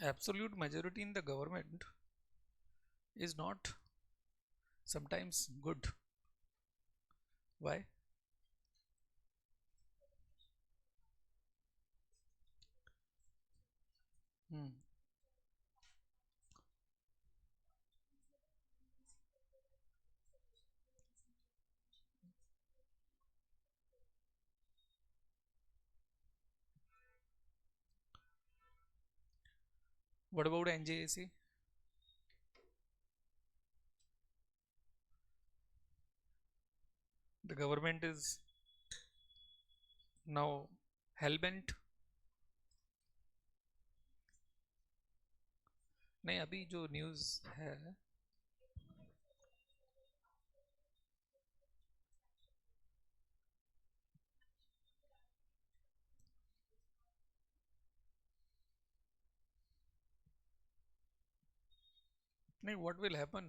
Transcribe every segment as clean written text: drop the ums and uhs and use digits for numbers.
absolute majority in the government is not sometimes good. Why? Hmm. What about NJAC? The government is now hellbent. नहीं अभी जो news है. नहीं, what will happen?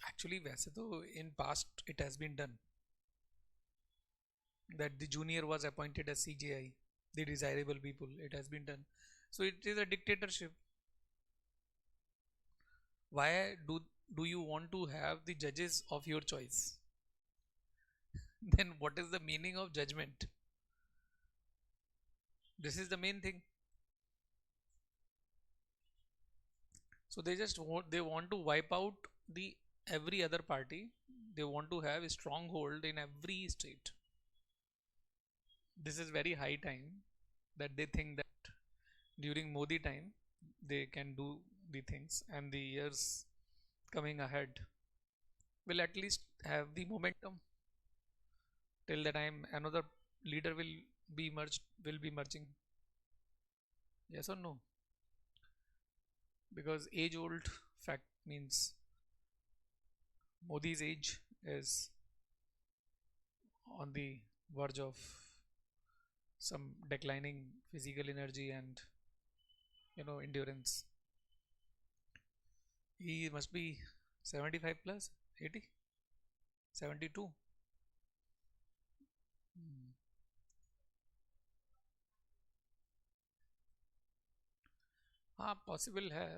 Actually वैसे तो in past it has been done that the junior was appointed as CJI, the desirable people. It has been done. So it is a dictatorship. Why do you want to have the judges of your choice? Then what is the meaning of judgment? This is the main thing. So they want to wipe out the every other party. They want to have a stronghold in every state. This is very high time that they think that during Modi time they can do the things, and the years coming ahead will at least have the momentum till the time another leader will be merging. Yes or no? Because age old fact means Modi's age is on the verge of some declining physical energy and endurance. He must be 75 plus, 80, 72. Hmm. हाँ possible है.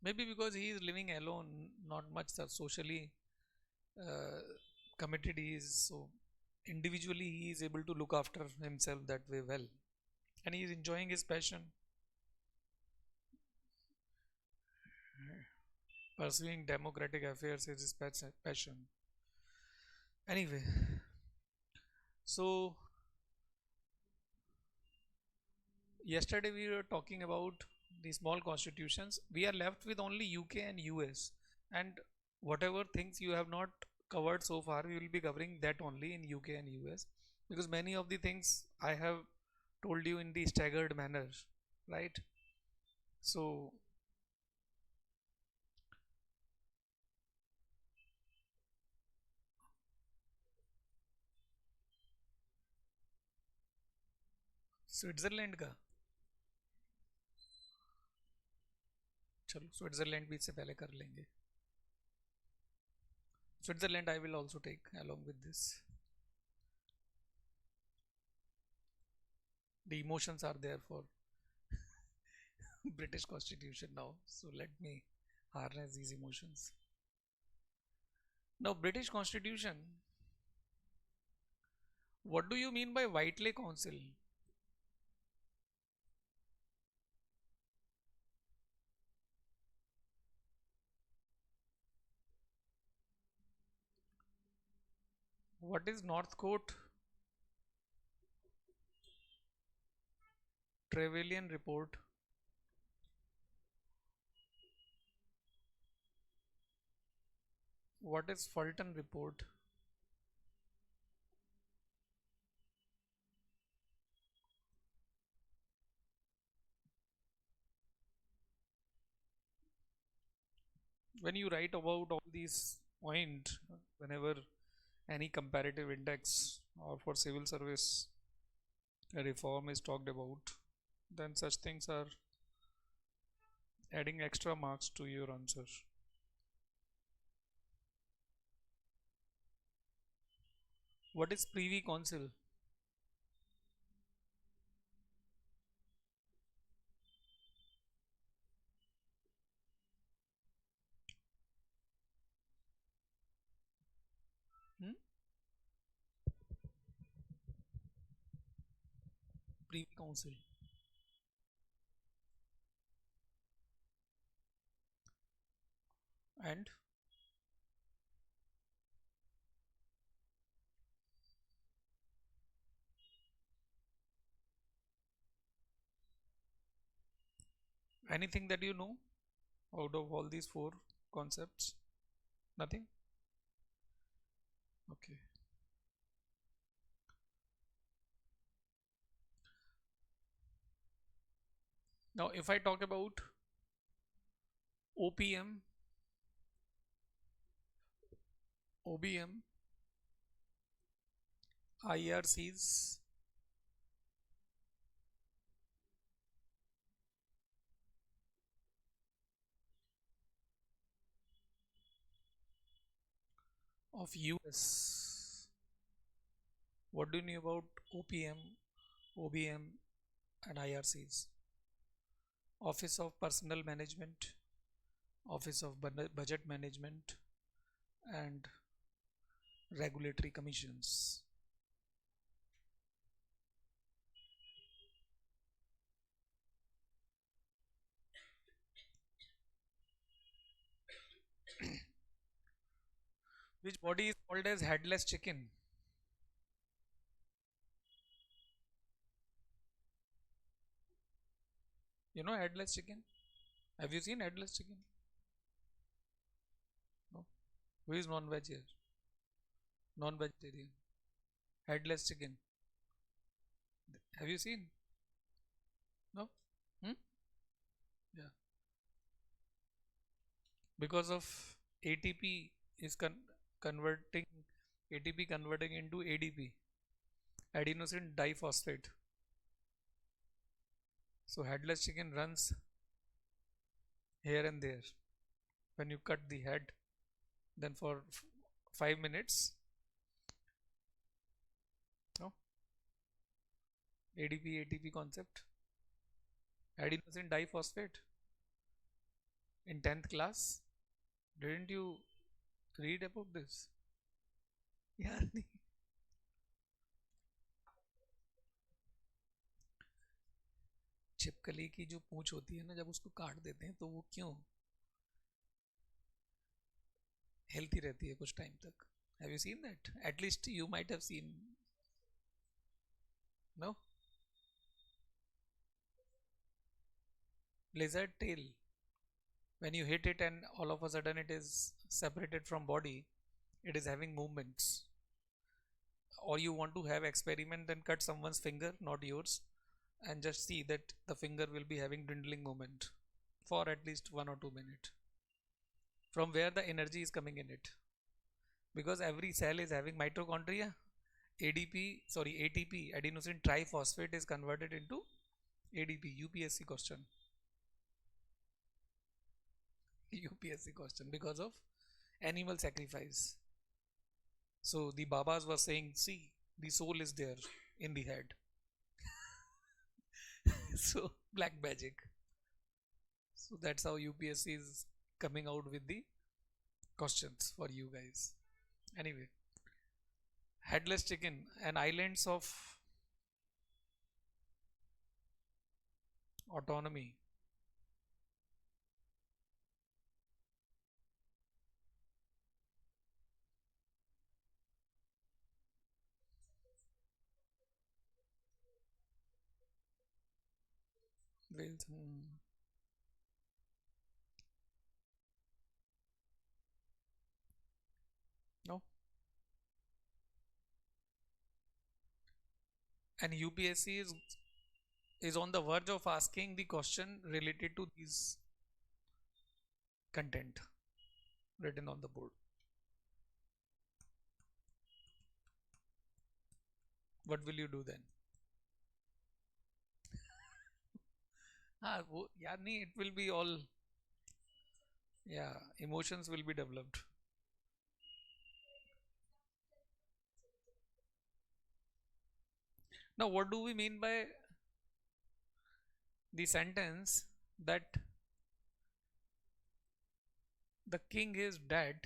Maybe because he is living alone, not much socially uh, committed he is. So individually he is able to look after himself that way well, and he is enjoying his passion, pursuing democratic affairs is his passion. Anyway, so yesterday we were talking about the small constitutions. We are left with only UK and US, and whatever things you have not covered so far, we will be covering that only in UK and US, because many of the things I have told you in the staggered manner, right? So Switzerland का. चलो Switzerland भी इससे पहले कर लेंगे. Switzerland I will also take along with this. The emotions are there for British constitution now, so let me harness these emotions. Now British constitution, what do you mean by Whiteley Council? What is Northcote Trevelyan report? What is Fulton report? When you write about all these points, whenever any comparative index or for civil service reform is talked about, then such things are adding extra marks to your answer. What is Privy Council? Hmm? Privy Council. And anything that you know out of all these four concepts? Nothing? Okay. Now, if I talk about OPM, OBM, IRCs, of US, what do you know about OPM, OBM, and IRCs? Office of Personnel Management, Office of Budget Management, and Regulatory Commissions. Which body is called as headless chicken? You know headless chicken? Have you seen headless chicken? No. Who is non-veg here? Non-vegetarian. Headless chicken. Have you seen? No. Hmm? Yeah. Because of ATP is converting ATP converting into ADP, adenosine diphosphate. So headless chicken runs here and there. When you cut the head, then for 5 minutes, no, ADP ATP concept, adenosine diphosphate in 10th class. Didn't you read about this? यार नहीं. छिपकली की जो पूंछ होती है ना, जब उसको काट देते हैं तो वो क्यों हेल्थी रहती है कुछ टाइम तक? Have you seen that? At least you might have seen. No. Lizard tail, when you hit it and all of a sudden it is separated from body, it is having movements. Or you want to have experiment, then cut someone's finger, not yours, and just see that the finger will be having dwindling movement for at least 1 or 2 minutes. From where the energy is coming in it? Because every cell is having mitochondria. ATP, adenosine triphosphate, is converted into ADP. UPSC question. UPSC question because of animal sacrifice. So the Babas were saying, see, the soul is there in the head. So black magic. So that's how UPSC is coming out with the questions for you guys. Anyway, headless chicken and islands of autonomy. Wales. No. And UPSC is on the verge of asking the question related to these content written on the board. What will you do then? Yeah, it will be all, yeah, emotions will be developed. Now, what do we mean by the sentence that the king is dead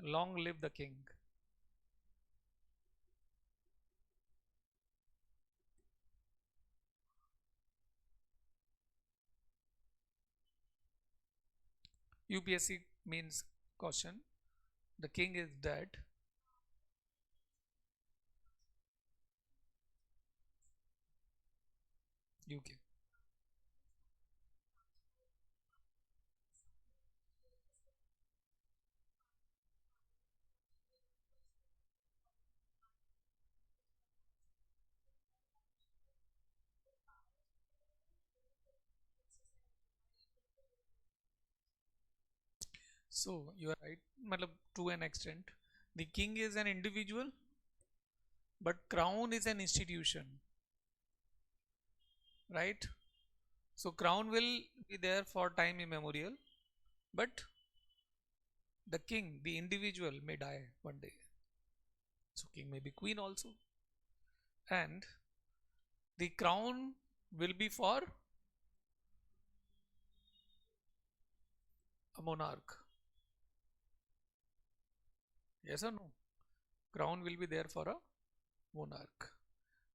Long live the king. UPSC means caution. The king is dead. UK. So you are right. Matlab, to an extent, the king is an individual, but crown is an institution, right? So crown will be there for time immemorial, but the king, the individual, may die one day. So king may be queen also, and the crown will be for a monarch. Yes or no? Crown will be there for a monarch.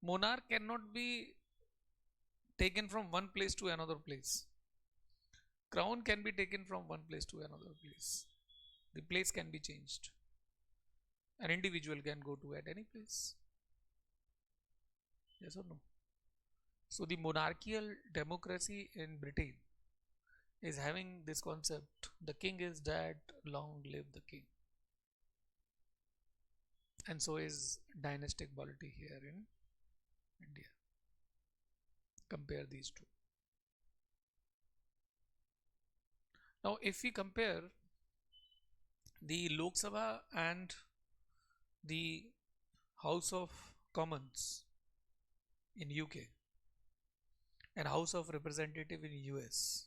Monarch cannot be taken from one place to another place. Crown can be taken from one place to another place. The place can be changed. An individual can go to at any place. Yes or no? So the monarchical democracy in Britain is having this concept: the king is dead, long live the king. And so is dynastic polity here in India. Compare these two. Now, if we compare the Lok Sabha and the House of Commons in UK and House of Representative in US,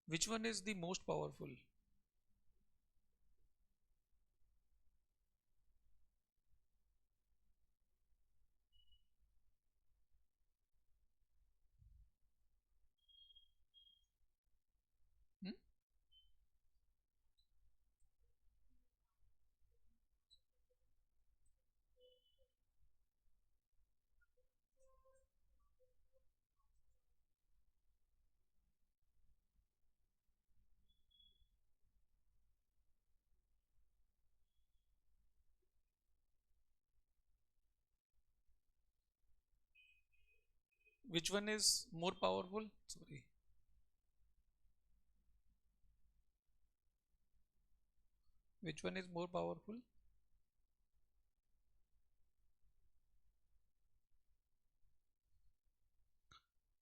which one is the most powerful? Hmm? Which one is more powerful? Sorry. Which one is more powerful?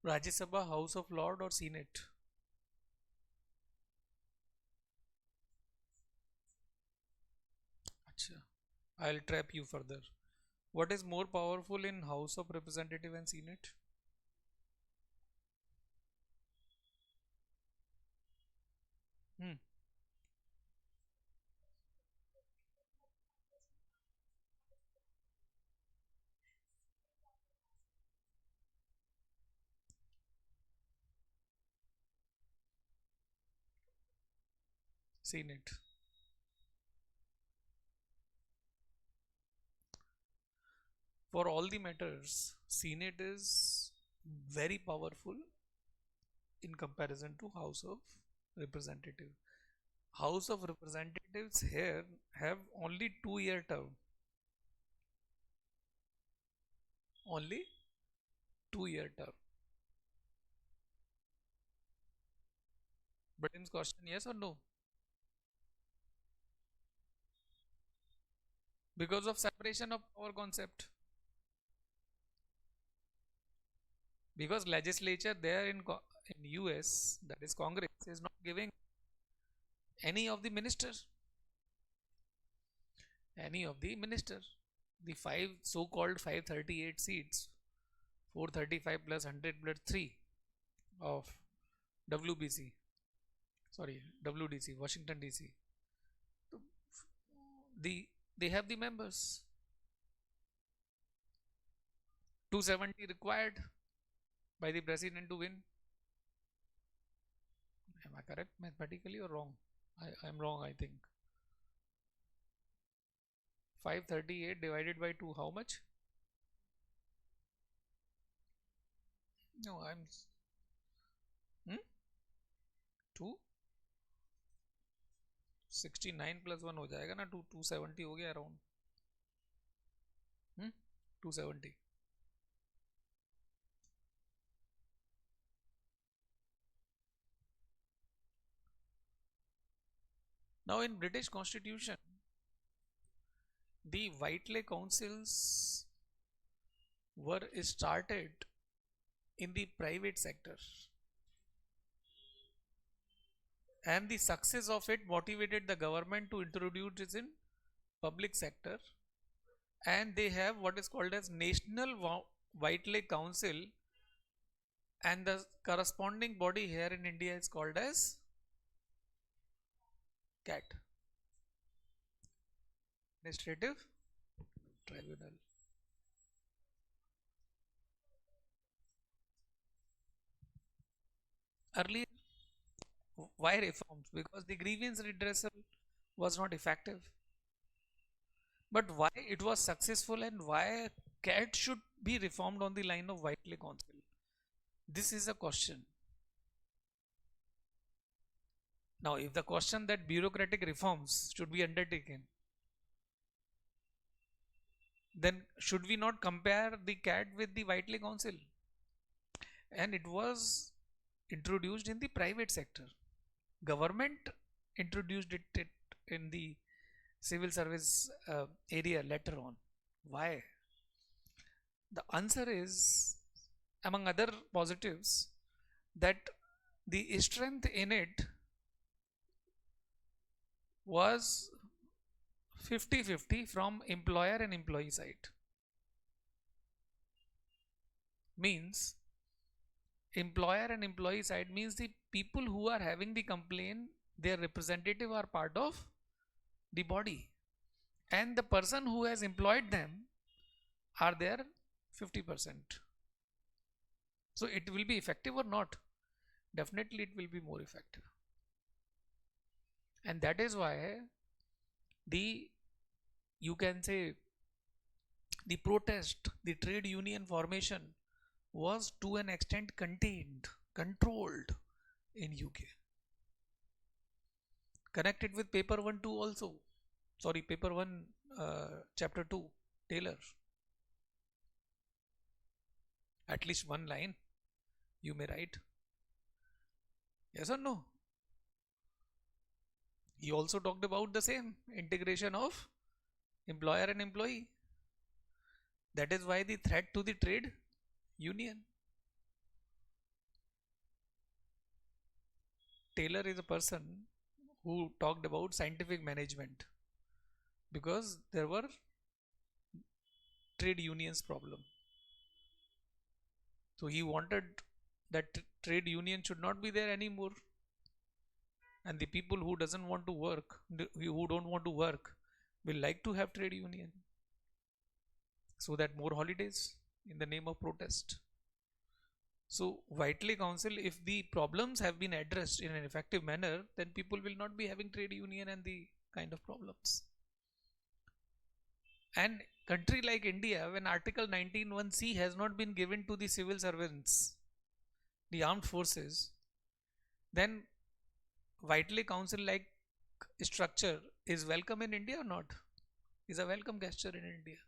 Rajya Sabha, House of Lord or Senate? Acha. I'll trap you further. What is more powerful in House of Representative and Senate? Hmm. Senate. For all the matters, Senate is very powerful in comparison to House of Representative. House of Representatives here have only 2 year term. Only 2 year term. Britain's question, yes or no? Because of separation of power concept. Because legislature there in US, that is Congress, is not giving any of the ministers. Any of the minister. The five so-called 538 seats, 435 plus 100 plus 3 of WBC, sorry, WDC, Washington DC. The they have the members. 270 required by the president to win. Am I correct mathematically or wrong? I'm wrong, I think. 538 divided by 2, how much? No, I'm. Hmm? 2? 69 plus 1 हो जाएगा ना, 270 हो गया around. 270. Now in British Constitution, the Whiteley councils were started in the private sector, and the success of it motivated the government to introduce it in public sector, and they have what is called as National Whiteley Council, and the corresponding body here in India is called as CAT, Administrative Tribunal. Earlier, why reforms? Because the grievance redressal was not effective. But why it was successful and why CAT should be reformed on the line of Whiteley Council? This is a question. Now, if the question that bureaucratic reforms should be undertaken, then should we not compare the CAT with the Whiteley Council? And it was introduced in the private sector. Government introduced it in the civil service area later on. Why? The answer is, among other positives, that the strength in it was 50-50 from employer and employee side. Means employer and employee side means the people who are having the complaint, their representative are part of the body, and the person who has employed them are there 50%. So it will be effective or not? Definitely it will be more effective. And that is why the, you can say, the protest, the trade union formation was to an extent contained, controlled in UK. Connected with paper 1 2 also. Sorry, paper 1 chapter 2, Taylor. At least one line you may write. Yes or no? He also talked about the same integration of employer and employee. That is why the threat to the trade union. Taylor is a person who talked about scientific management because there were trade unions problem. So he wanted that trade union should not be there anymore, and the people who doesn't want to work, who don't want to work, will like to have trade union, so that more holidays in the name of protest. So Whiteley Council, if the problems have been addressed in an effective manner, then people will not be having trade union and the kind of problems. And country like India, when Article 19(1)(c) has not been given to the civil servants, the armed forces, then Whiteley Council like structure is welcome in India or not? Is a welcome gesture in India.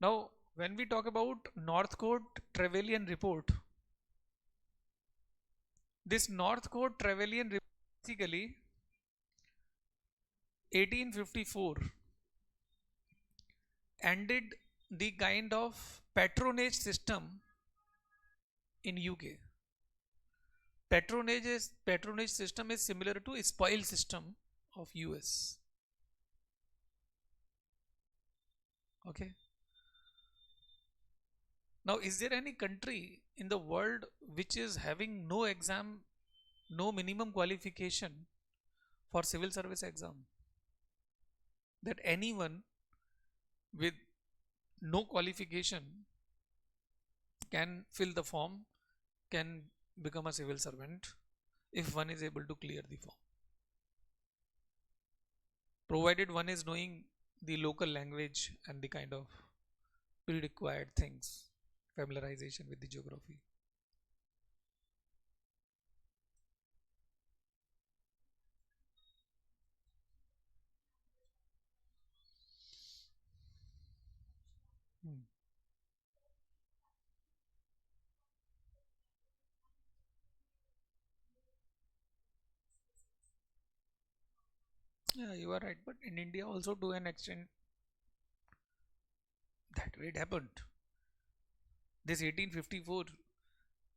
Now, when we talk about Northcote Trevelyan report, this Northcote Trevelyan report basically 1854 ended the kind of patronage system in UK. Patronage system is similar to spoil system of US. Okay. Now, is there any country in the world which is having no exam, no minimum qualification for civil service exam? That anyone with no qualification can fill the form can become a civil servant if one is able to clear the form, provided one is knowing the local language and the kind of pre-required things, familiarization with the geography. Hmm. Yeah, you are right. But in India also to an extent that way it happened. This 1854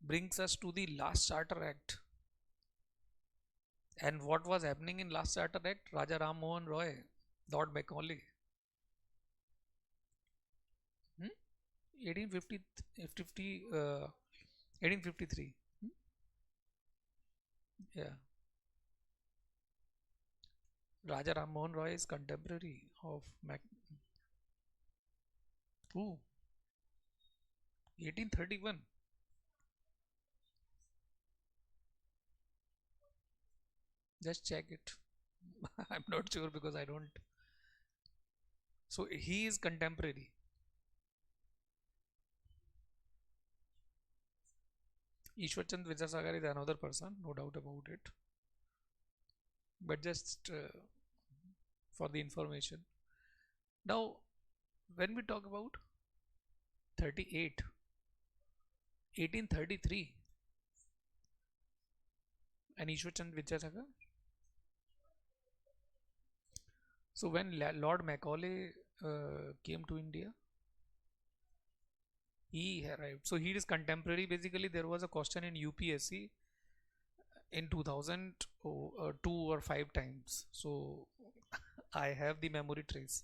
brings us to the last Charter Act. And what was happening in last Charter Act? Raja Ram Mohan Roy, Lord Macaulay. Hmm? 1850, 1853. Hmm? Yeah. Raja Ram Mohan Roy is contemporary of Mac. Who? 1831. Just check it. I'm not sure because I don't. So he is contemporary. Ishwarchand Vidyasagar is another person, no doubt about it. But just for the information. Now, when we talk about 38, 1833, and Ishwarchand Vidyasagar. So when Lord Macaulay came to India, he arrived. So he is contemporary. Basically, there was a question in UPSC in 2002 or five times. So I have the memory trace.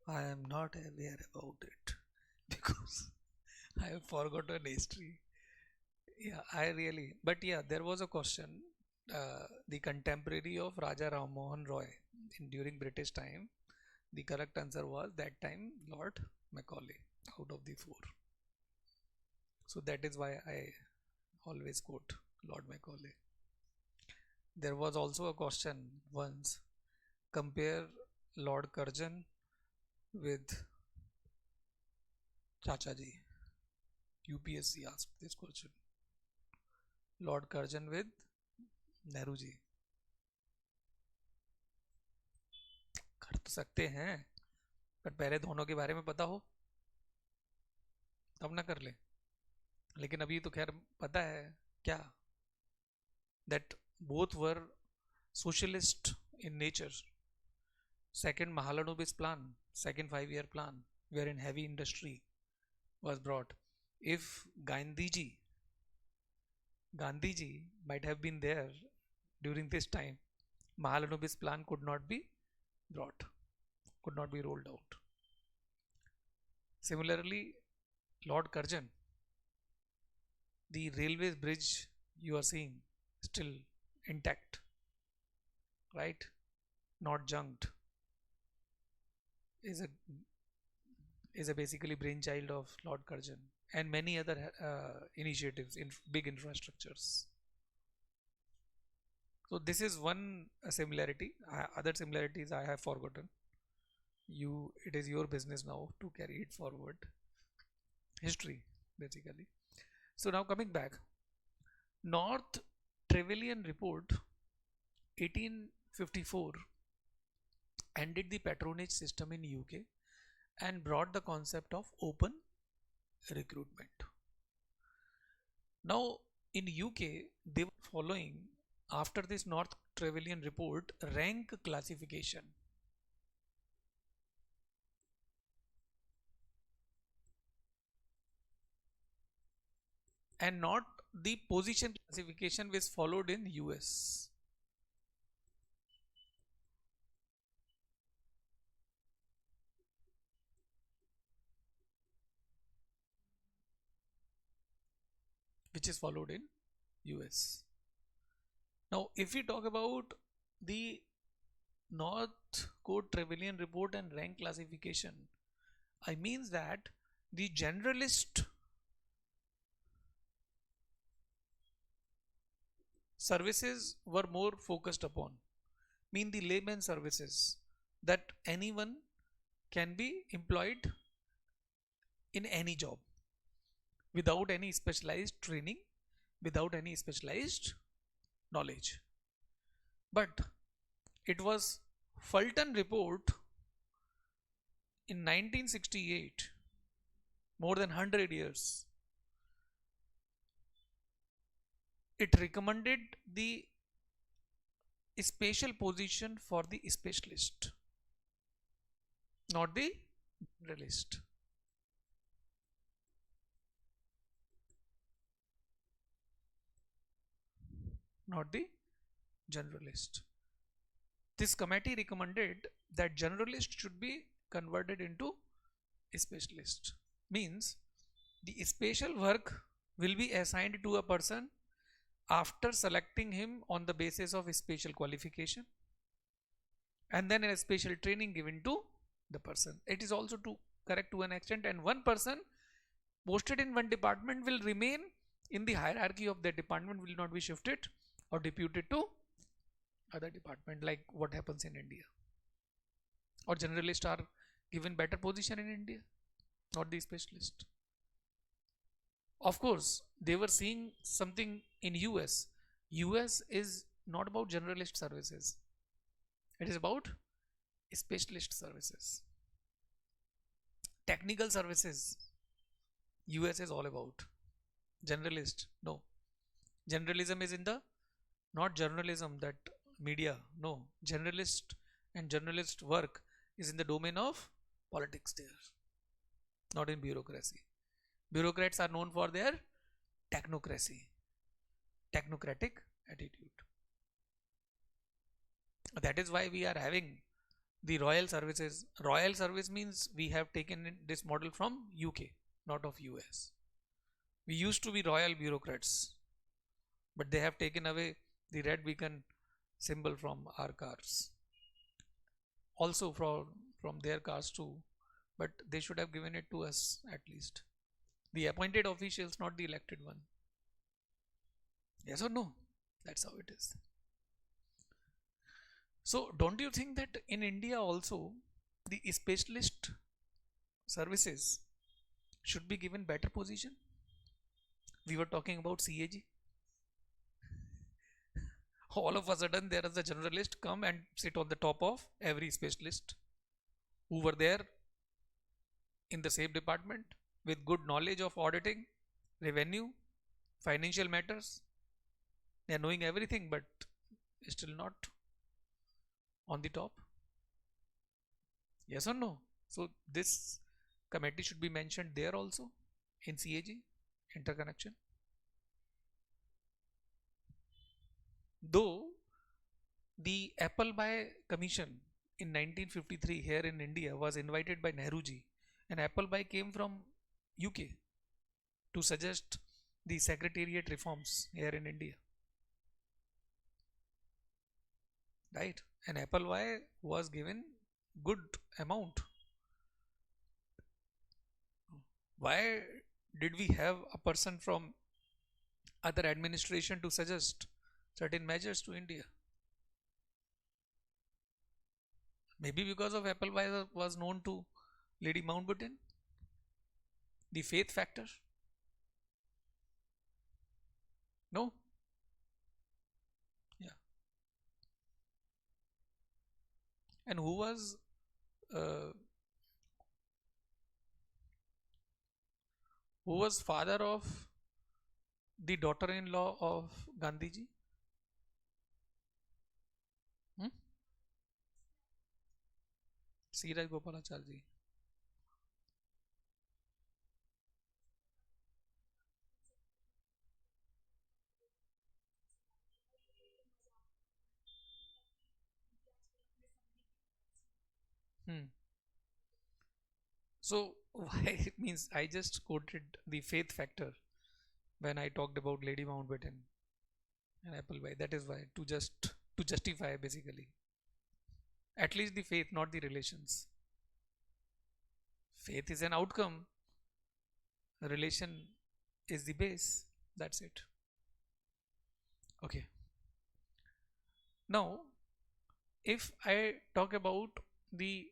I am not aware about it because I have forgotten history. Yeah, I really. But yeah, there was a question. The contemporary of Raja Ram Mohan Roy during British time. The correct answer was that time Lord Macaulay out of the four. So that is why I always quote Lord Macaulay. There was also a question once, compare Lord Curzon with Chacha ji. UPSC asked this question. Lord Curzon with Nehru ji. कर तो सकते हैं पर पहले दोनों के बारे में पता हो तब ना कर ले. लेकिन अभी तो खैर पता है क्या, that both were socialist in nature. Second Mahalanobis plan, second 5 year plan, wherein heavy industry was brought. If Gandhiji might have been there during this time, Mahalanobis plan could not be brought, could not be rolled out. Similarly, Lord Curzon, the railways bridge you are seeing still intact, right? Not junked, is a is a basically brainchild of Lord Curzon and many other initiatives in big infrastructures. So this is one similarity. Other similarities I have forgotten. It is your business now to carry it forward. History, basically. So now coming back, North Trevelyan Report, 1854, ended the patronage system in UK and brought the concept of open recruitment. Now, in UK, they were following after this North Trevelyan report rank classification and not the position classification which followed in US. Which is followed in US. Now, if we talk about the North Code Trevelyan report and rank classification, I means that the generalist services were more focused upon, mean the layman services that anyone can be employed in any job without any specialized training, without any specialized knowledge. But it was Fulton report in 1968, more than 100 years, it recommended the special position for the specialist, not the generalist. Not the generalist. This committee recommended that generalist should be converted into specialist. Means the special work will be assigned to a person after selecting him on the basis of special qualification, and then a special training given to the person. It is also to correct to an extent, and one person posted in one department will remain in the hierarchy of that department, will not be shifted or deputed to other department, like what happens in India. Or generalists are given better position in India, not the specialist. Of course, they were seeing something in US. US is not about generalist services. It is about specialist services. Technical services, US is all about. Generalist, no. Generalism is in the, not journalism, that media, no. Generalist and journalist work is in the domain of politics there, not in bureaucracy. Bureaucrats are known for their technocracy, technocratic attitude. That is why we are having the royal services. Royal service means we have taken this model from UK, not of US. We used to be royal bureaucrats, but they have taken away the red beacon symbol from our cars. Also from their cars too, but they should have given it to us at least. The appointed officials, not the elected one. Yes or no? That's how it is. So, don't you think that in India also the specialist services should be given better position? We were talking about CAG. All of a sudden, there is a generalist come and sit on the top of every specialist who were there in the same department with good knowledge of auditing, revenue, financial matters. They are knowing everything, but still not on the top. Yes or no? So this committee should be mentioned there also in CAG, interconnection. Though the Appleby Commission in 1953 here in India was invited by Nehruji, and Appleby came from UK to suggest the secretariat reforms here in India. Right? And Appleby was given good amount. Why did we have a person from other administration to suggest certain measures to India? Maybe because of Appleby was known to Lady Mountbatten. The faith factor? No? Yeah. And uh, who was father of the daughter-in-law of Gandhiji? Hmm? C. Raj Gopalacharji. Hmm. So why it means I just quoted the faith factor when I talked about Lady Mountbatten. an apple pie. That is why to justify basically. At least the faith, not the relations. Faith is an outcome. Relation is the base. That's it. Okay. Now, if I talk about the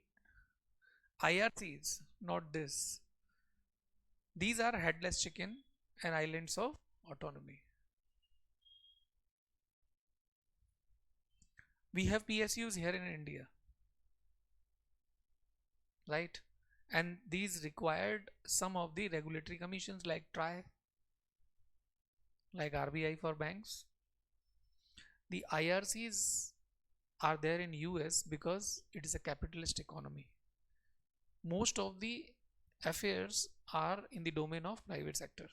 IRCs, not this, these are headless chicken and islands of autonomy. We have PSUs here in India, right? And these required some of the regulatory commissions like TRI, like RBI for banks. The IRCs are there in US because it is a capitalist economy. Most of the affairs are in the domain of private sector,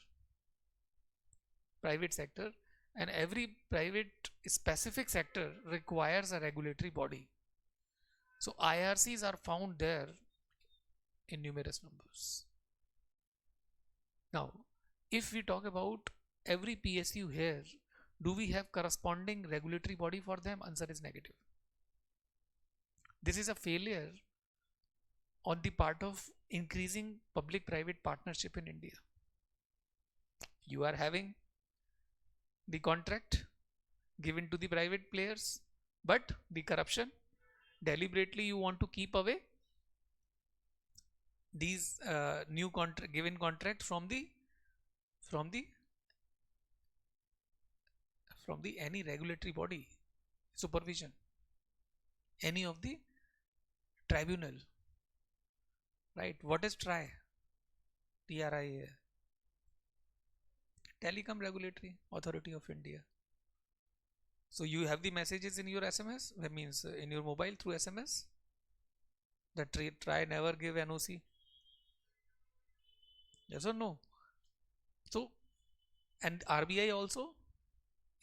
and every private specific sector requires a regulatory body. So IRCs are found there in numerous numbers. Now, if we talk about every PSU here, do we have corresponding regulatory body for them? Answer is negative. This is a failure on the part of increasing public private partnership in India. You are having the contract given to the private players, but the corruption, deliberately you want to keep away these new contract given contract from the from the any regulatory body supervision, any of the tribunal, right? What is TRI? TRIA, Telecom Regulatory Authority of India. So you have the messages in your SMS, that means in your mobile through SMS, that TRI never give NOC. Yes or no? So, and RBI also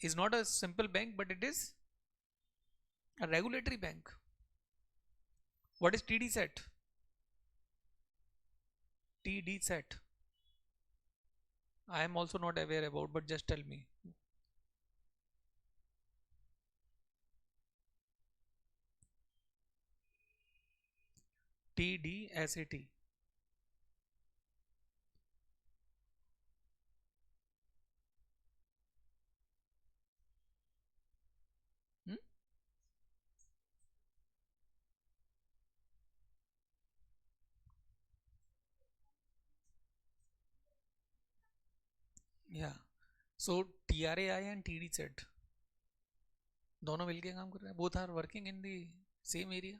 is not a simple bank, but it is a regulatory bank. What is TD set? TD set. I am also not aware about, but just tell me. TDSAT. Hmm? Yeah. So TRAI and TD set दोनों मिलके काम कर रहे हैं. Both are working in the same area.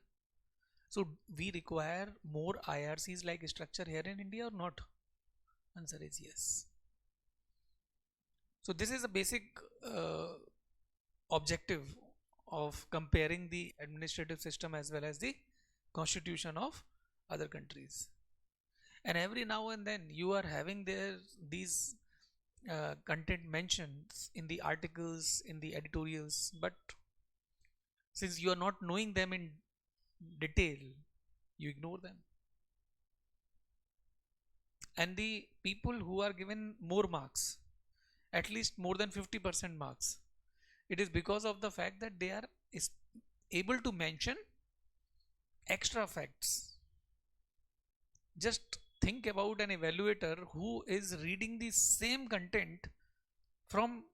So we require more IRCs like structure here in India or not? Answer is yes. So this is a basic uh, objective of comparing the administrative system as well as the constitution of other countries. And every now and then you are having there these content mentions in the articles, in the editorials, but since you are not knowing them in detail, you ignore them. And the people who are given more marks, at least more than 50% marks, it is because of the fact that they are able to mention extra facts. Just think about an evaluator who is reading the same content from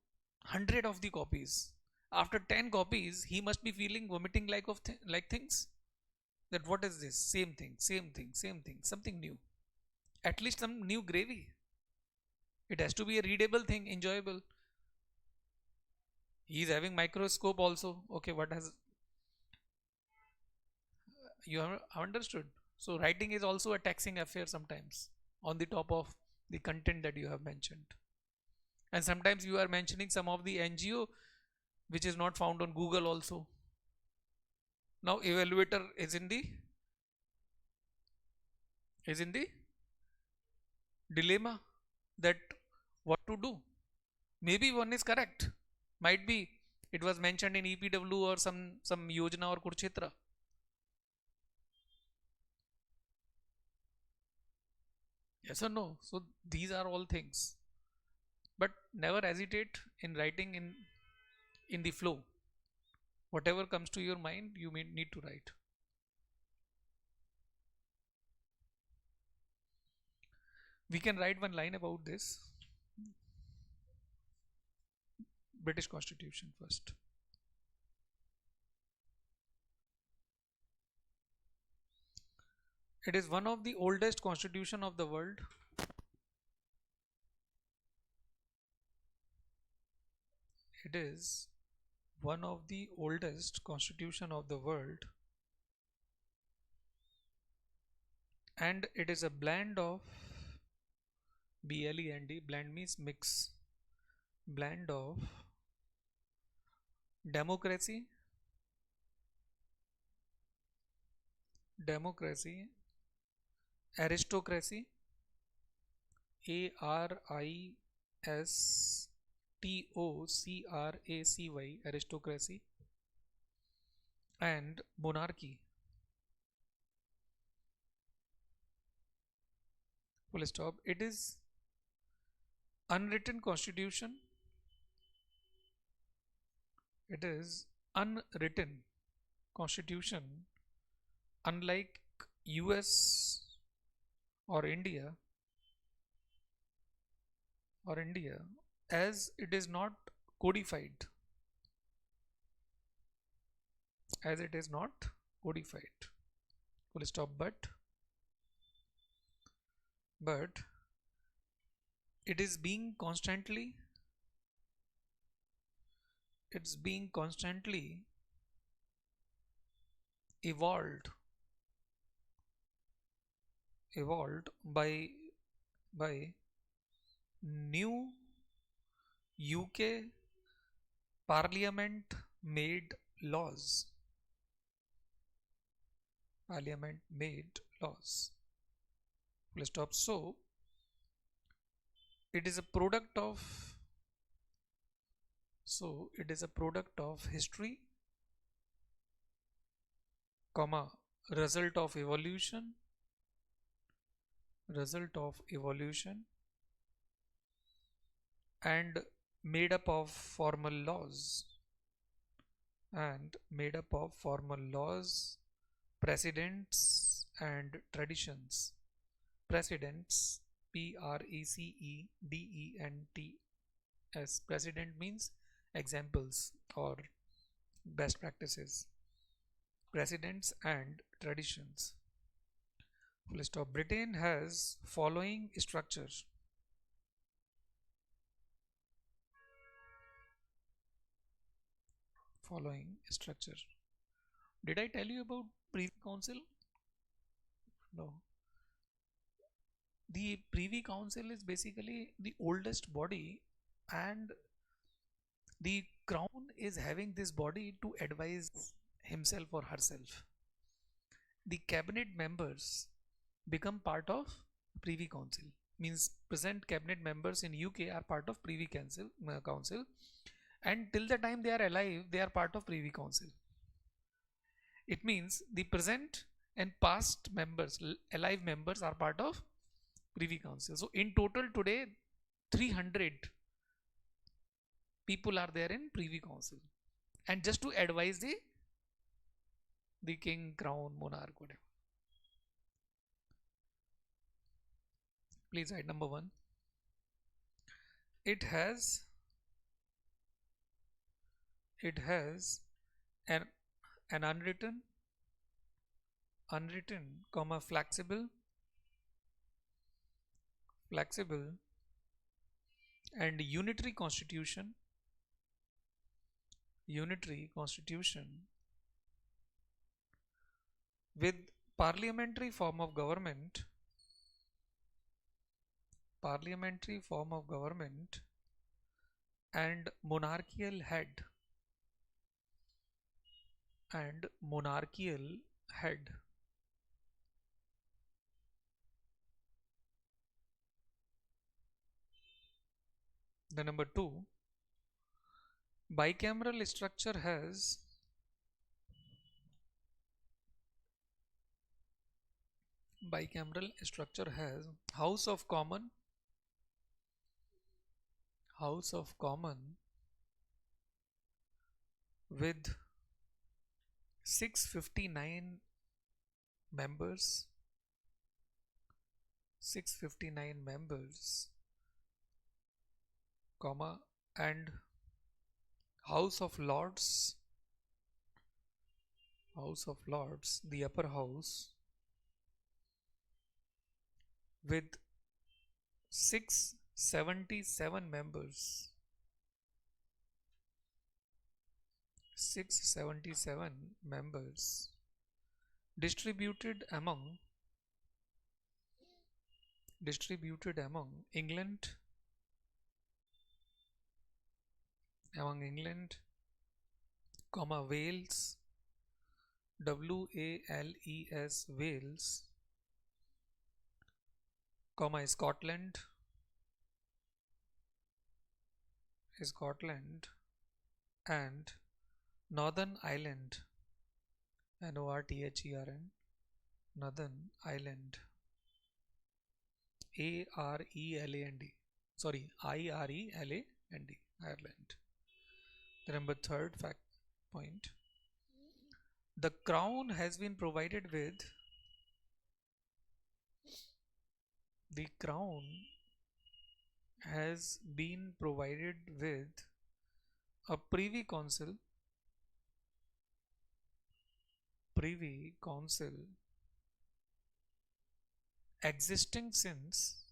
100 of the copies. After 10 copies, he must be feeling vomiting like things. That what is this? Same thing, same thing, same thing, something new. At least some new gravy. It has to be a readable thing, enjoyable. He is having microscope also. Okay, what has you have understood? So writing is also a taxing affair sometimes on the top of the content that you have mentioned. And sometimes you are mentioning some of the NGO which is not found on Google also. Now evaluator is in the dilemma that what to do. Maybe one is correct. Might be it was mentioned in EPW or some Yojana or Kurukshetra. Yes or no? So these are all things. But never hesitate in writing in in the flow. Whatever comes to your mind, you may need to write. We can write one line about this British Constitution first. It is one of the oldest constitution of the world. It is one of the oldest constitution of the world, and it is a blend of BLEND. Blend means mix. Blend of democracy, democracy, aristocracy, ARISTOCRACY, aristocracy, and monarchy. Full stop. It is unwritten constitution. It is unwritten constitution, unlike US or India, as it is not codified, as it is not codified. Full stop. But it is being constantly, it's being constantly evolved by new UK Parliament made laws. Parliament made laws. Full stop. So it is a product of history, comma, result of evolution, and made up of formal laws, precedents and traditions. Precedents, PRECEDENTS. Precedent means examples or best practices. Precedents and traditions. Full stop. Britain has following structure. Did I tell you about Privy Council? No. The Privy Council is basically the oldest body, and the crown is having this body to advise himself or herself. The cabinet members become part of Privy Council. Means present cabinet members in UK are part of Privy Council, and till the time they are alive, they are part of Privy Council. It means the present and past members, alive members, are part of Privy Council. So in total today, 300 people are there in Privy Council, and just to advise the king, crown, monarch, whatever. Please write number 1. It has an unwritten, comma, flexible and unitary constitution with parliamentary form of government and monarchical head. The number 2, bicameral structure has House of Common, with 659 members, 659 members, comma, and House of Lords, House of Lords, the upper house, with 677 members, 677 members, distributed among England, comma, Wales, Wales, Wales, comma, Scotland, and Northern Ireland, Northern, Northern Ireland, Ireland, sorry, Ireland, Ireland. Remember, third fact point. The crown has been provided with the crown has been provided with a privy council existing since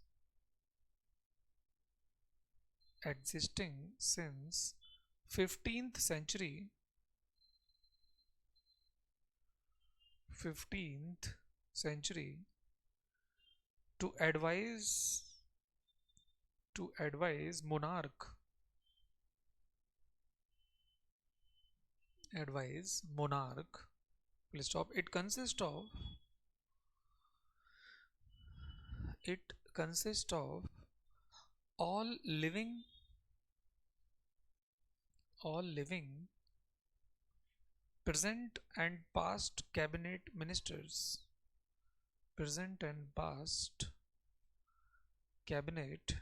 15th century 15th century to advise monarch. Please stop. It consists of all living present and past cabinet ministers, present and past cabinet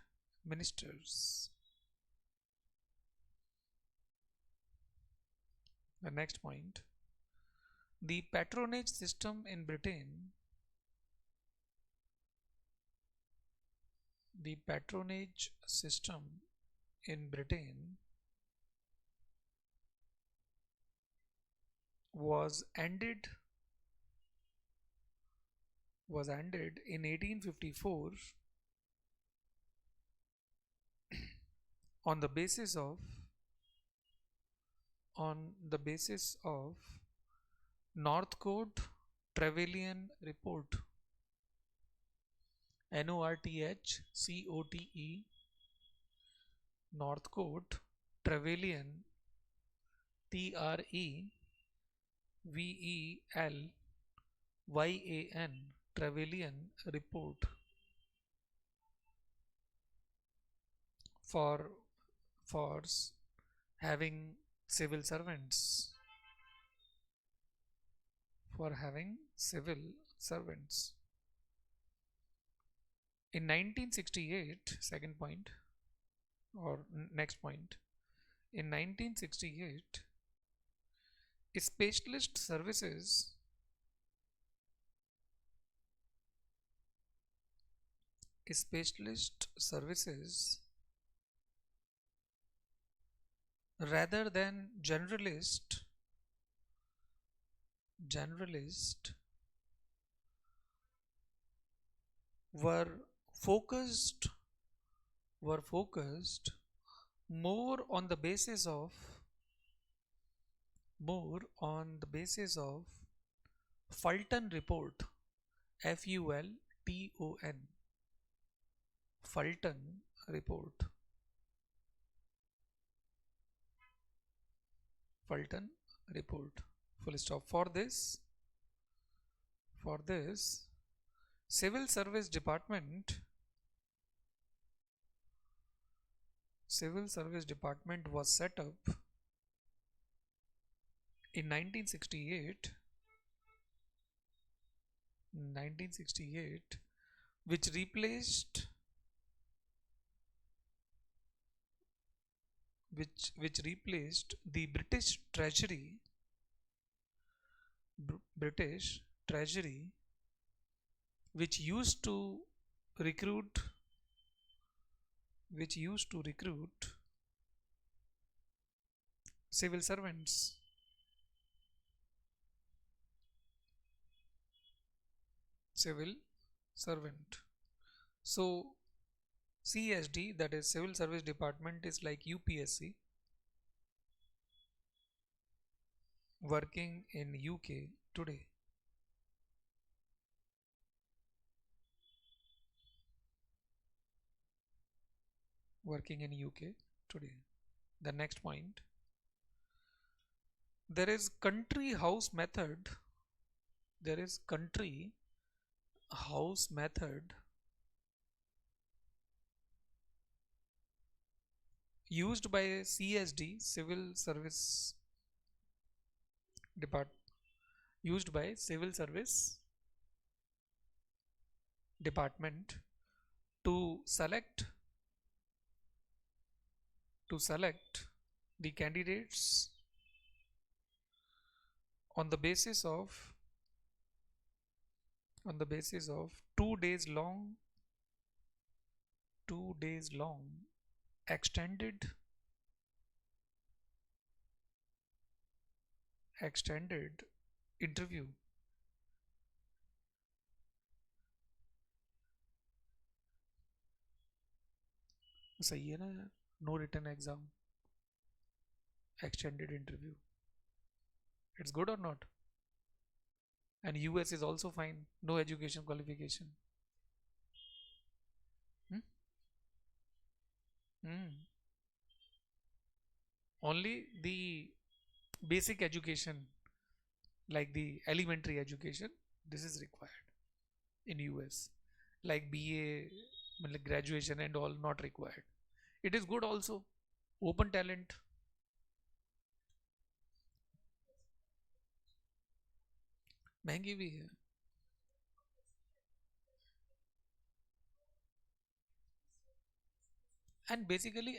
ministers. The next point, the patronage system in Britain, the patronage system in Britain was ended in 1854 on the basis of Northcote Trevelyan Report, Northcote, Northcote Trevelyan, Trevelyan, Trevelyan Report, for having civil servants, in 1968, second point or next point, in 1968, specialist services rather than generalist were focused more on the basis of Fulton report, Fulton, Fulton report, Fulton report, full stop. For this civil service department was set up in 1968, which replaced which replaced the British Treasury, which used to recruit which used to recruit civil servants. Civil servant. So CSD, that is Civil Service Department, is like UPSC working in UK today. Working in UK today. The next point. There is country house method. There is country house method used by CSD, Civil Service Depart used by Civil Service Department to select the candidates on the basis of 2 days long extended interview. सही है ना यार? No written exam, extended interview. It's good or not? And US is also fine. No education qualification. Hmm? Hmm. Only the basic education, like the elementary education, this is required in US. Like BA, मतलब graduation and all not required. It is good also. Open talent. महंगी भी है. And basically,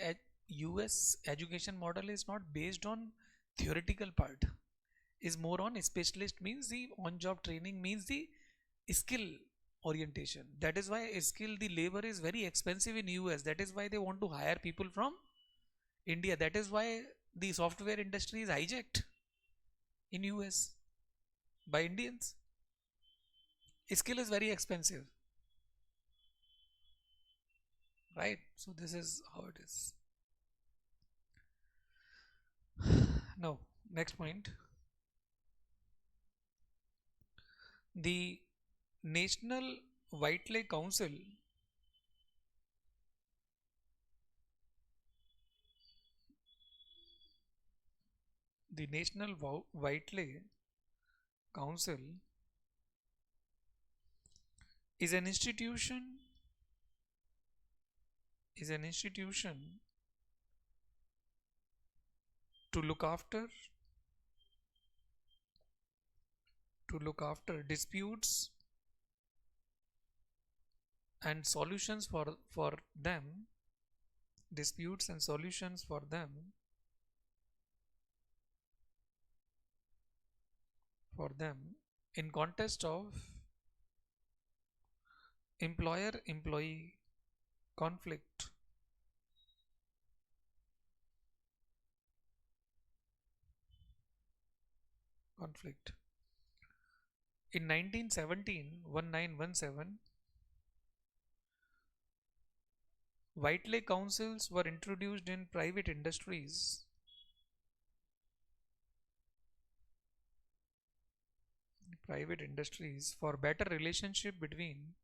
US education model is not based on theoretical part. Is more on specialist, means the on-job training, means the skill orientation. That is why skill, the labor is very expensive in US. That is why they want to hire people from India. That is why the software industry is hijacked in US by Indians. Skill is very expensive, right? So this is how it is. Now, next point. The National Whiteley Council, the National Whiteley Council is an institution to look after and solutions for them disputes and solutions for them in context of employer employee conflict. In 1917, Whiteley councils were introduced in private industries for better relationship between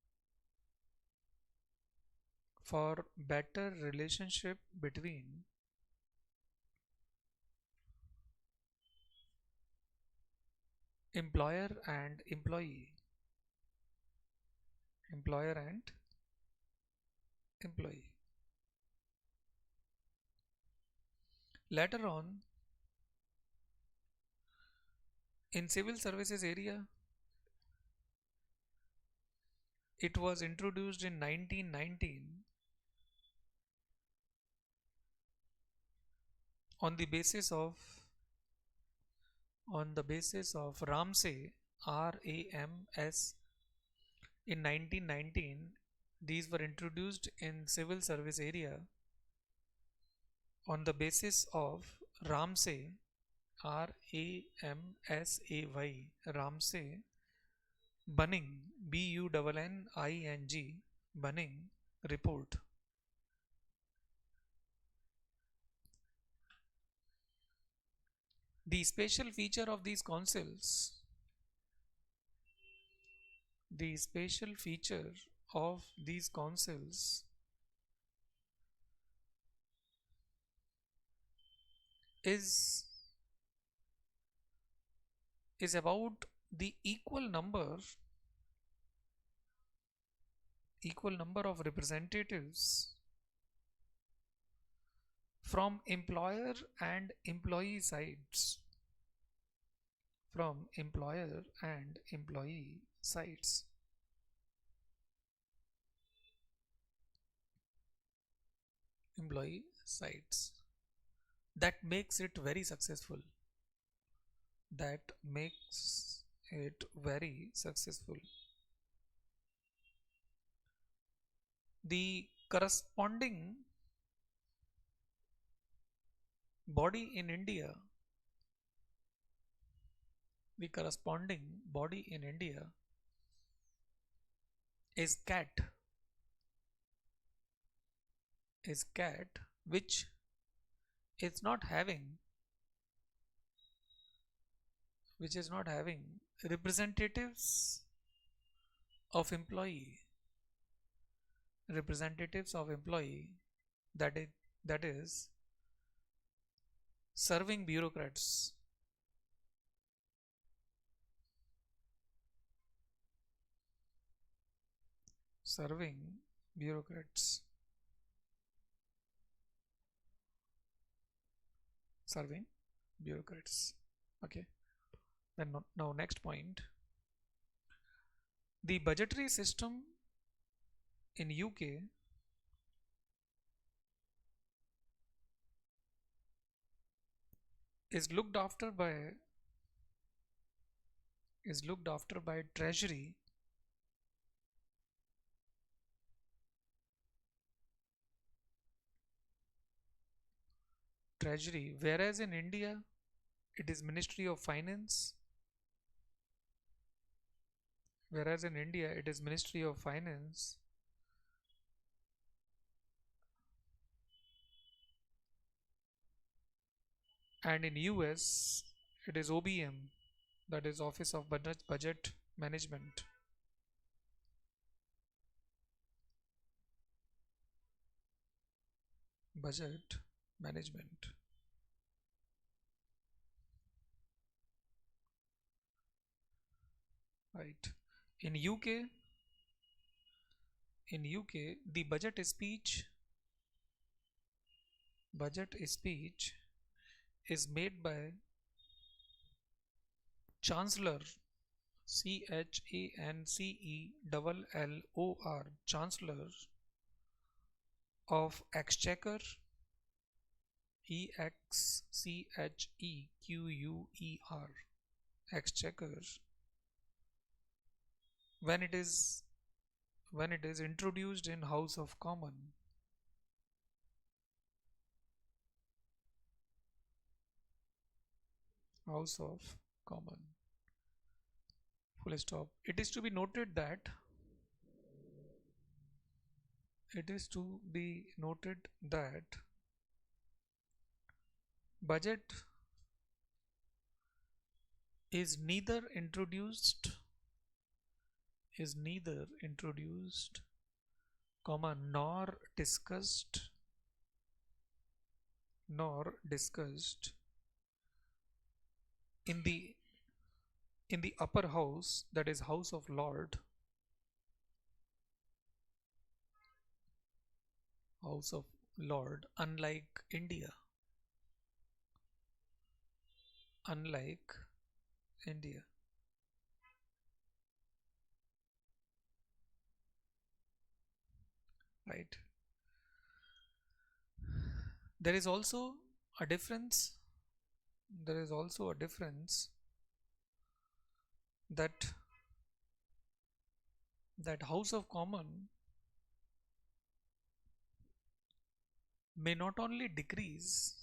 employer and employee. Later on, in civil services area, it was introduced in 1919 on the basis of Ramsay, RAMS, in 1919. These were introduced in civil service area on the basis of Ramsay, RAMSAY, Ramsay Bunning, BUNNING, Bunning report. The special feature of these councils, the special feature of these councils is about the equal number of representatives from employer and employee sides, from employer and employee sides. Employee sides. That makes it very successful. That makes it very successful. The corresponding body in India, the corresponding body in India is CAT, which is not having representatives of employee, representatives of employee, that is serving bureaucrats, serving bureaucrats, serving bureaucrats. Okay, then now next point, the budgetary system in UK is looked after by treasury, whereas in India it is Ministry of Finance, and in US it is OBM, that is Office of Budget Management. Budget management. Right. In UK, the budget speech is made by Chancellor, CHANCELLOR, Chancellor of Exchequer, EXCHEQUER, Exchequer, when it is introduced in House of Commons. House of Commons. Full stop. It is to be noted that budget is neither introduced, comma, nor discussed in the upper house, that is House of Lord, unlike India. Right. There is also A difference, there is also a difference that House of Common may not only decrease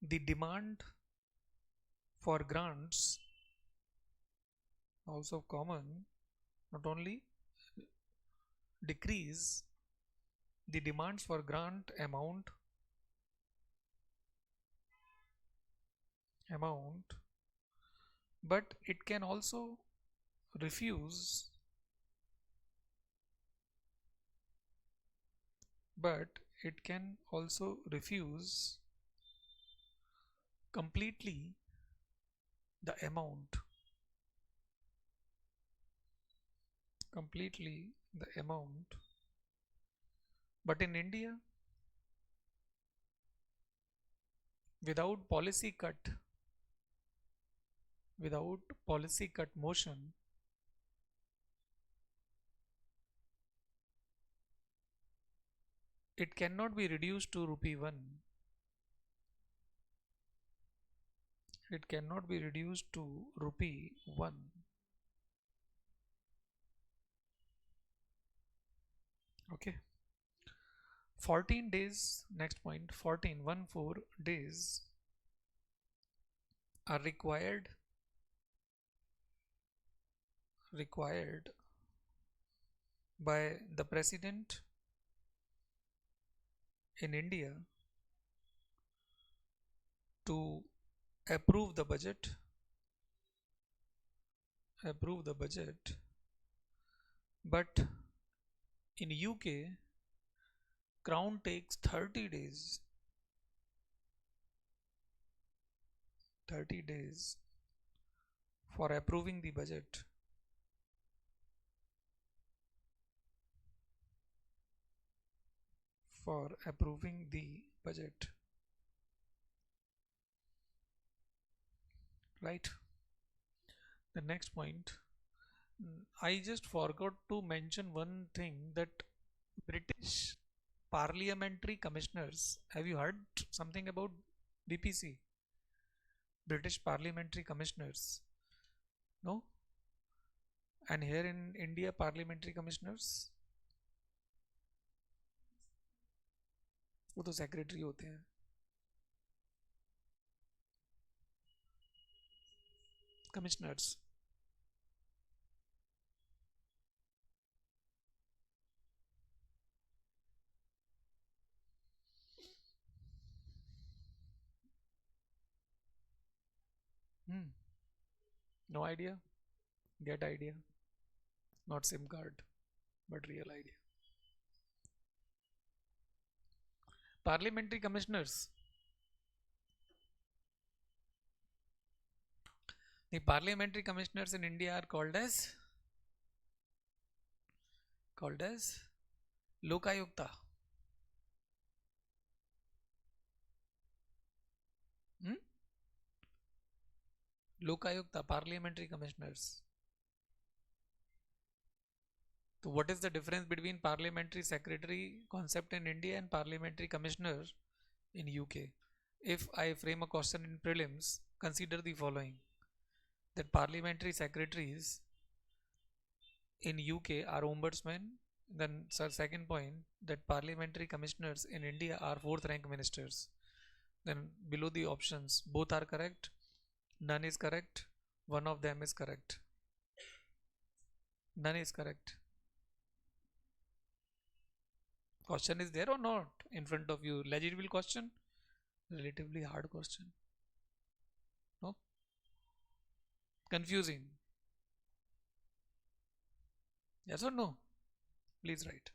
the demand for grants. House of Common not only decrease the demands for grant amount, but it can also refuse but it can also refuse completely the amount completely the amount. But in India, without policy cut motion, it cannot be reduced to rupee 1. It cannot be reduced to rupee 1. Okay. 14 days, next point, 14 days are required by the president in India to approve the budget but in UK Crown takes 30 days for approving the budget. Right. The next point, I just forgot to mention one thing, that British parliamentary commissioners, have you heard something about BPC? British parliamentary commissioners? No? And here in India, parliamentary commissioners, वो तो secretary होते हैं. Commissioners. No idea? Get idea. Not SIM card, but real idea. Parliamentary commissioners. The parliamentary commissioners in India are called as Lokayukta. Lokayukta, parliamentary commissioners. So what is the difference between parliamentary secretary concept in India and parliamentary commissioner in UK? If I frame a question in prelims, consider the following: that parliamentary secretaries in UK are ombudsmen. Then, sir, second point, that parliamentary commissioners in India are fourth rank ministers. Then below the options, both are correct, none is correct, one of them is correct. None is correct. Question is there or not in front of you? Legible question? Relatively hard question. No? Confusing? Yes or no? Please write.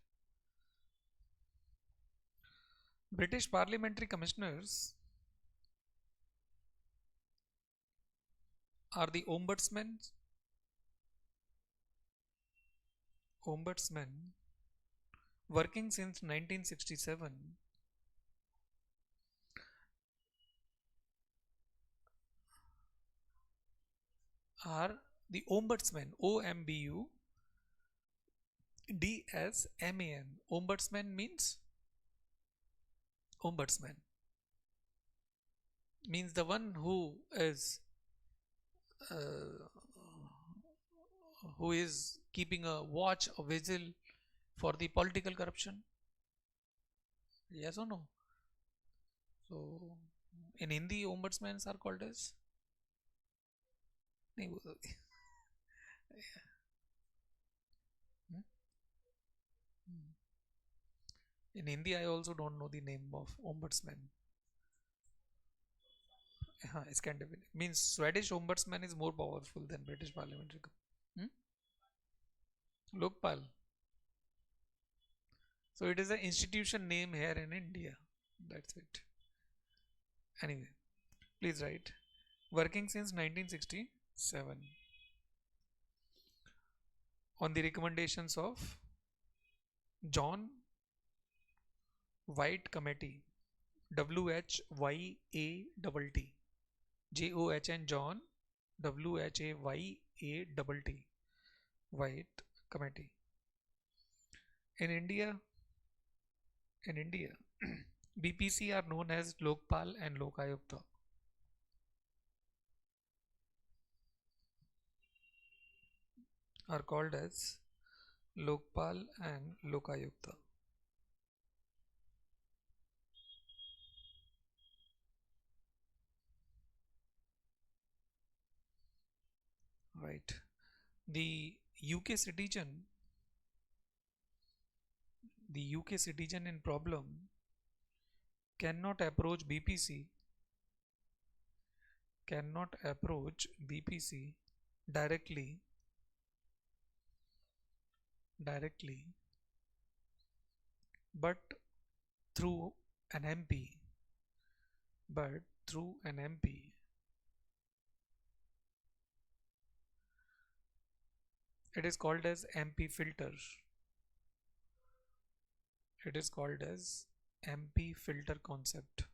British parliamentary commissioners are the ombudsmen working since 1967, are the ombudsmen, OMBU, DSMAN. Ombudsman means the one uh, who is keeping a watch, a vigil for the political corruption. Yes or no? So in Hindi, ombudsmen are called as. नहीं वो तो- Hmm? Hmm. In Hindi, I also don't know the name of ombudsman. Scandinavian means Swedish ombudsman is more powerful than British parliamentary. Hmm? Lokpal. So it is an institution name here in India. That's it. Anyway, please write. Working since 1967 on the recommendations of John White Committee. WHYATT. JOHN John WHAYATT. White Committee. In India, in India, BPC are known as Lokpal and Lokayukta. Are called as Lokpal and Lokayukta. Right. The UK citizen, the UK citizen in problem cannot approach BPC, cannot approach BPC directly, directly, but through an MP, but through an MP. It is called as MP filter. It is called as MP filter concept.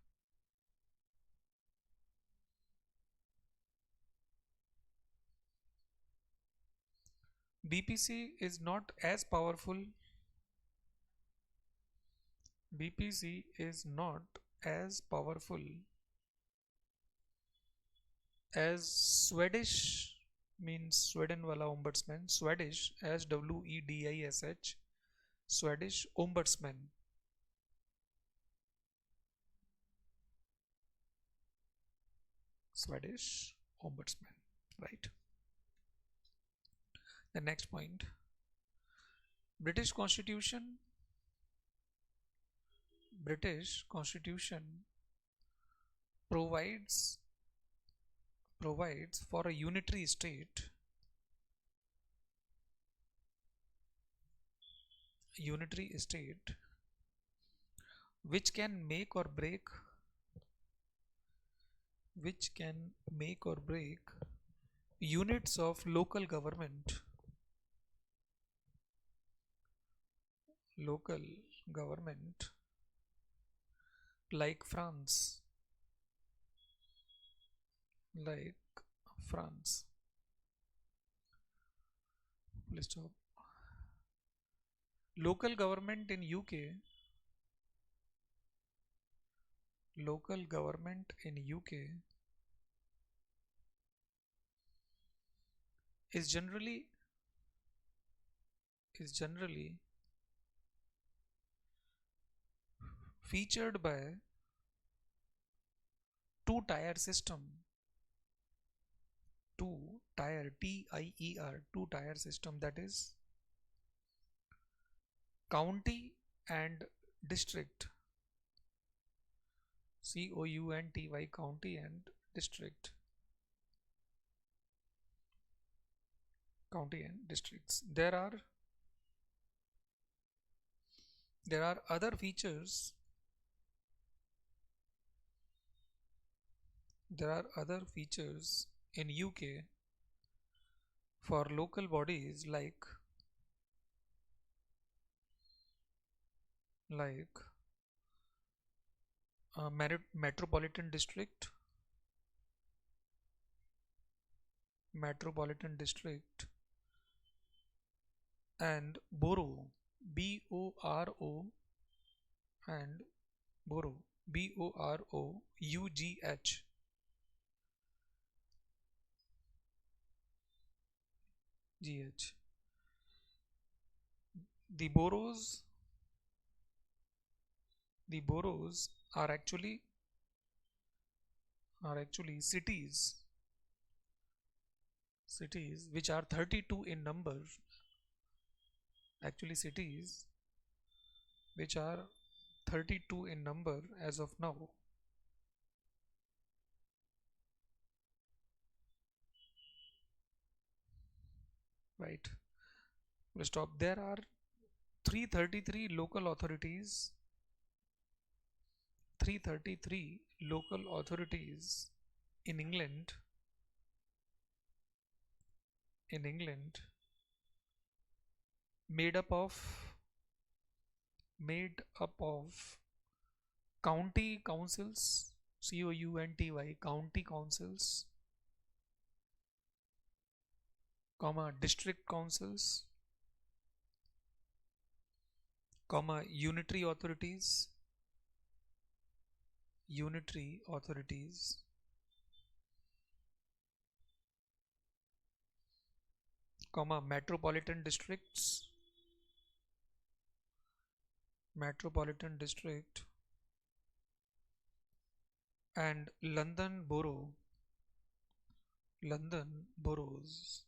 BPC is not as powerful. BPC is not as powerful as Swedish means Sweden wala ombudsman. Swedish as WEDISH. Swedish ombudsman. Swedish ombudsman. Right. The next point. British Constitution. British Constitution provides for a unitary state, which can make or break units of local government like like France. Please stop. Local government in UK, local government in UK is generally featured by two-tier system, two-tier system, that is county and district. COUNTY, county and district. County and districts. There are other features. There are other features in UK for local bodies like metropolitan district, metropolitan district and Boro, Boro, and Boro, Boroughh, GH. The boroughs, the boroughs are actually cities which are 32 in number. Actually, cities which are 32 in number as of now. Right. We'll stop. There are 333 local authorities. 333 local authorities in England. In England, made up of made up of county councils, county councils, district councils, unitary authorities, metropolitan districts, metropolitan district, and London boroughs, London boroughs.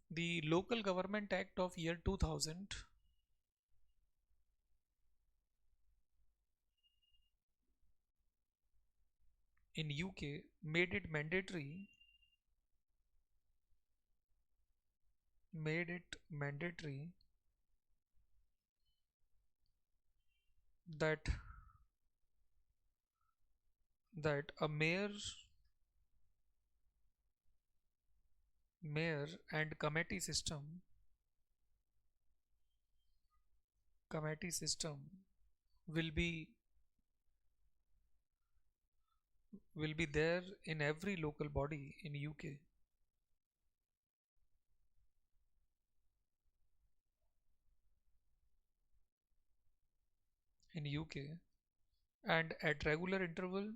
The Local Government Act of year 2000 in UK made it mandatory that a mayor and committee system will be there in every local body in UK. In UK, and at regular interval,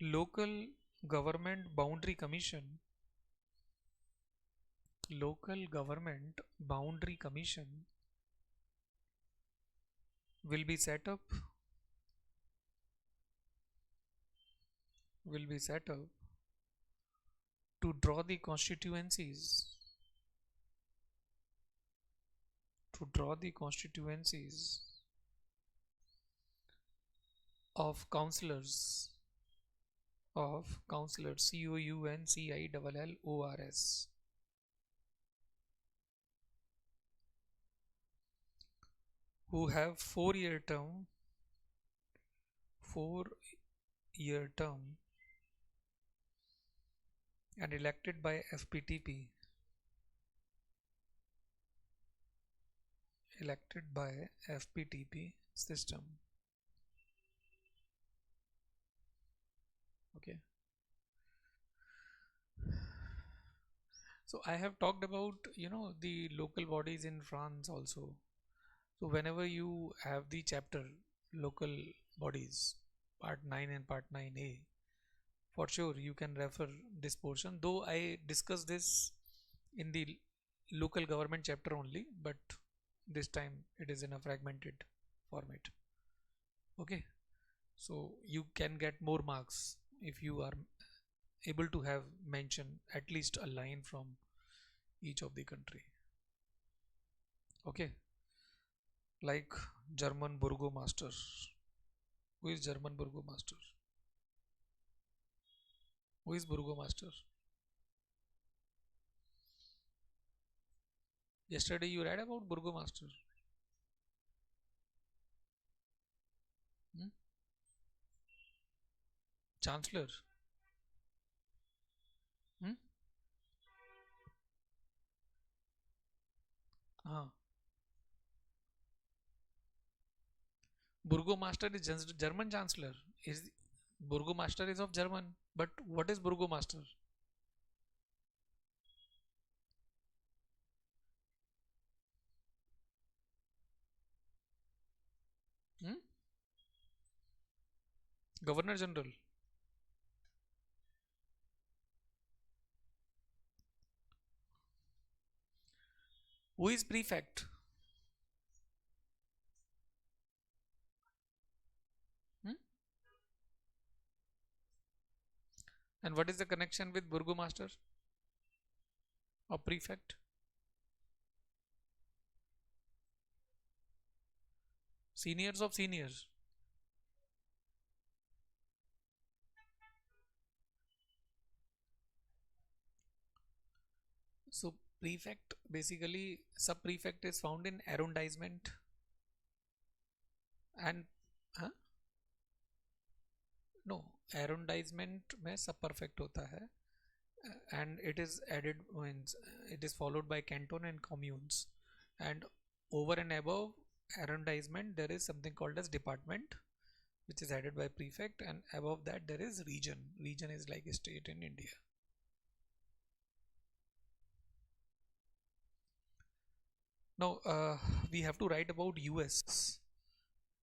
local government boundary commission local government boundary commission will be set up to draw the constituencies of councillors COUNCILLORS who have 4-year term and elected by FPTP system. Okay. So I have talked about the local bodies in France also. So whenever you have the chapter local bodies, part 9 and part 9a, for sure you can refer this portion, though I discussed this in the local government chapter only, but this time it is in a fragmented format. Okay, so you can get more marks if you are able to have mentioned at least a line from each of the country. Okay, like German burgomaster. Who is German burgomaster? Who is burgomaster? Yesterday you read about burgomaster. Hmm? Chancellor. Hmm? Ah, Burgomaster is German Chancellor. Is Burgomaster is of German, but what is Burgomaster? Hmm? Governor General. Who is prefect? Hmm? And what is the connection with Burgomaster or prefect? Seniors of seniors. So prefect basically sub prefect is found in arrondissement and huh? No, arrondissement में sub perfect होता है and it is added means it is followed by canton and communes, and over and above arrondissement there is something called as department which is added by prefect, and above that there is region. Region is like a state in India. Now we have to write about US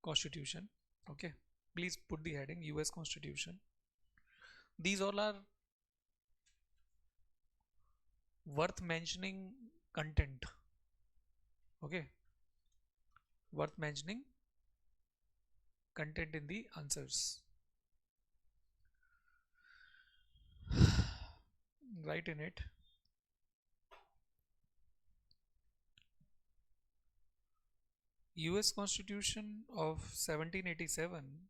Constitution. Okay, please put the heading US Constitution. These all are worth mentioning content. Okay, worth mentioning content in the answers. Write in it. US Constitution of 1787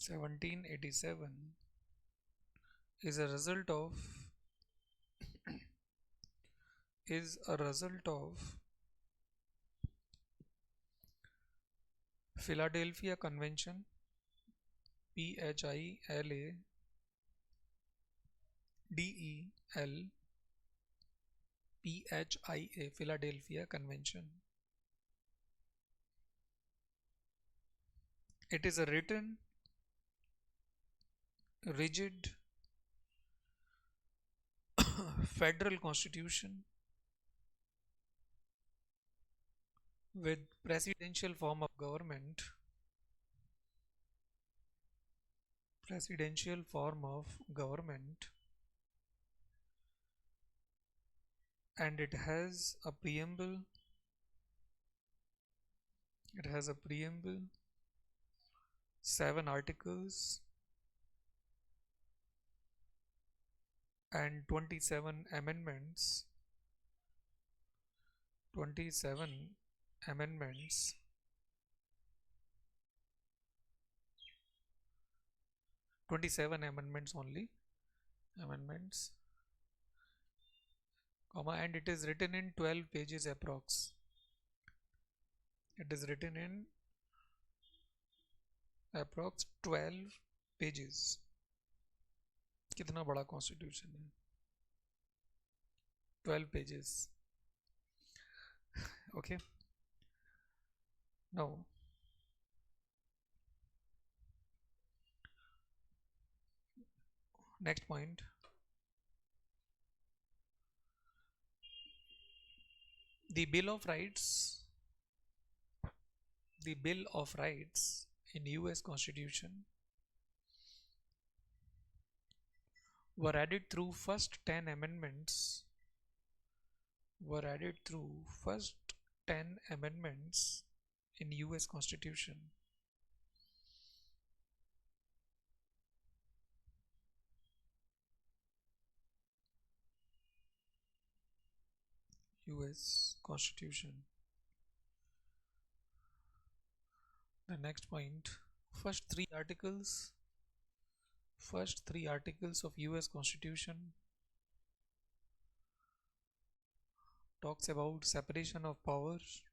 1787 is a result of Philadelphia Convention, PHILADELPHIA Philadelphia Convention. It is a written, rigid federal constitution with presidential form of government, and it has a preamble, 7 articles and 27 amendments 27 amendments only, amendments, comma, and it is written in 12 pages approx. It is written in approx 12 pages. कितना बड़ा constitution है? 12 pages. Okay, now next point. The Bill of Rights, the Bill of Rights in US Constitution were added through first 10 amendments in US Constitution. US Constitution. The next point, first three articles of US Constitution talks about separation of powers,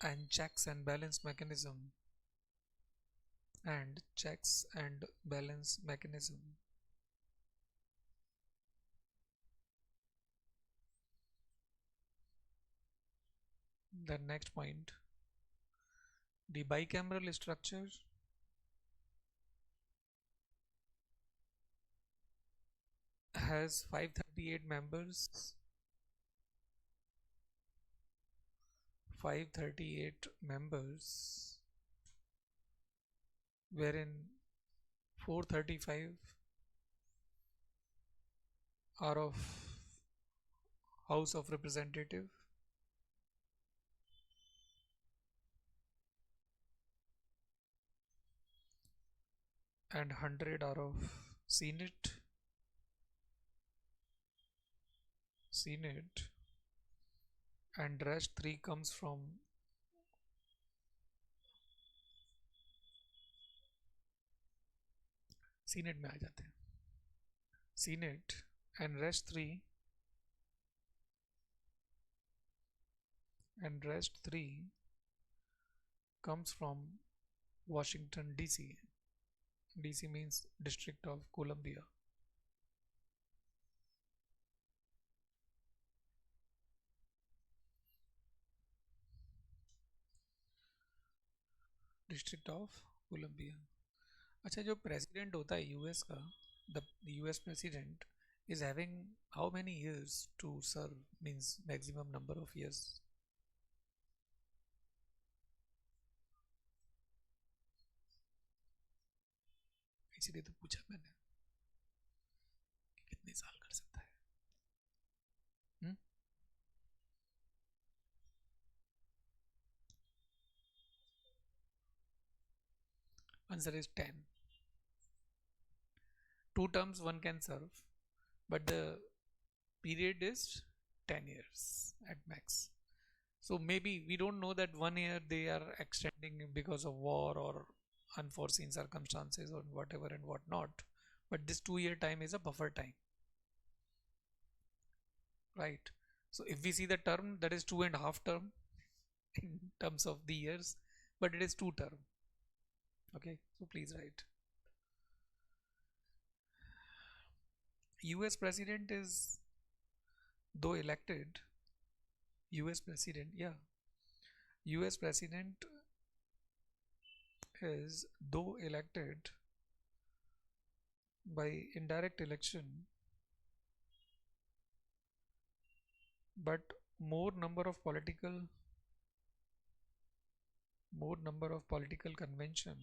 and checks and balance mechanism. and checks and balance mechanism. The next point, the bicameral structure has 538 members, 538 members, wherein 435 are of House of Representative and 100 are of Senate, Senate, and rest 3 comes from Senate में आ जाते हैं. Senate and rest 3 comes from Washington DC. DC means District of Columbia. District of Columbia. अच्छा, जो president होता है US का, the US president is having how many years to serve, means maximum number of years? इसीलिए तो पूछा मैंने कि कितने साल कर सकता है. Answer is 10. 2 terms one can serve, but the period is 10 years at max. So maybe we don't know that 1 year they are extending because of war or unforeseen circumstances or whatever and whatnot. But this 2 year time is a buffer time, right? So if we see the term, that is 2.5 term in terms of the years, but it is 2 term. Okay, so please write. US president is, though elected, US president, yeah, US president is, though elected by indirect election, but more number of political convention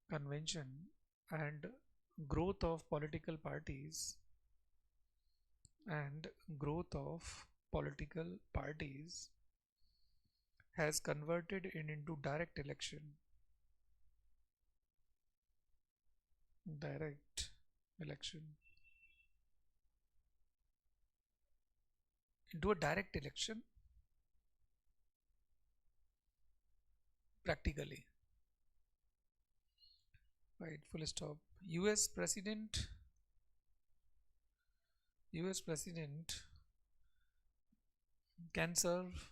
and growth of political parties has converted it into direct election into a direct election practically, right? Full stop. US president can serve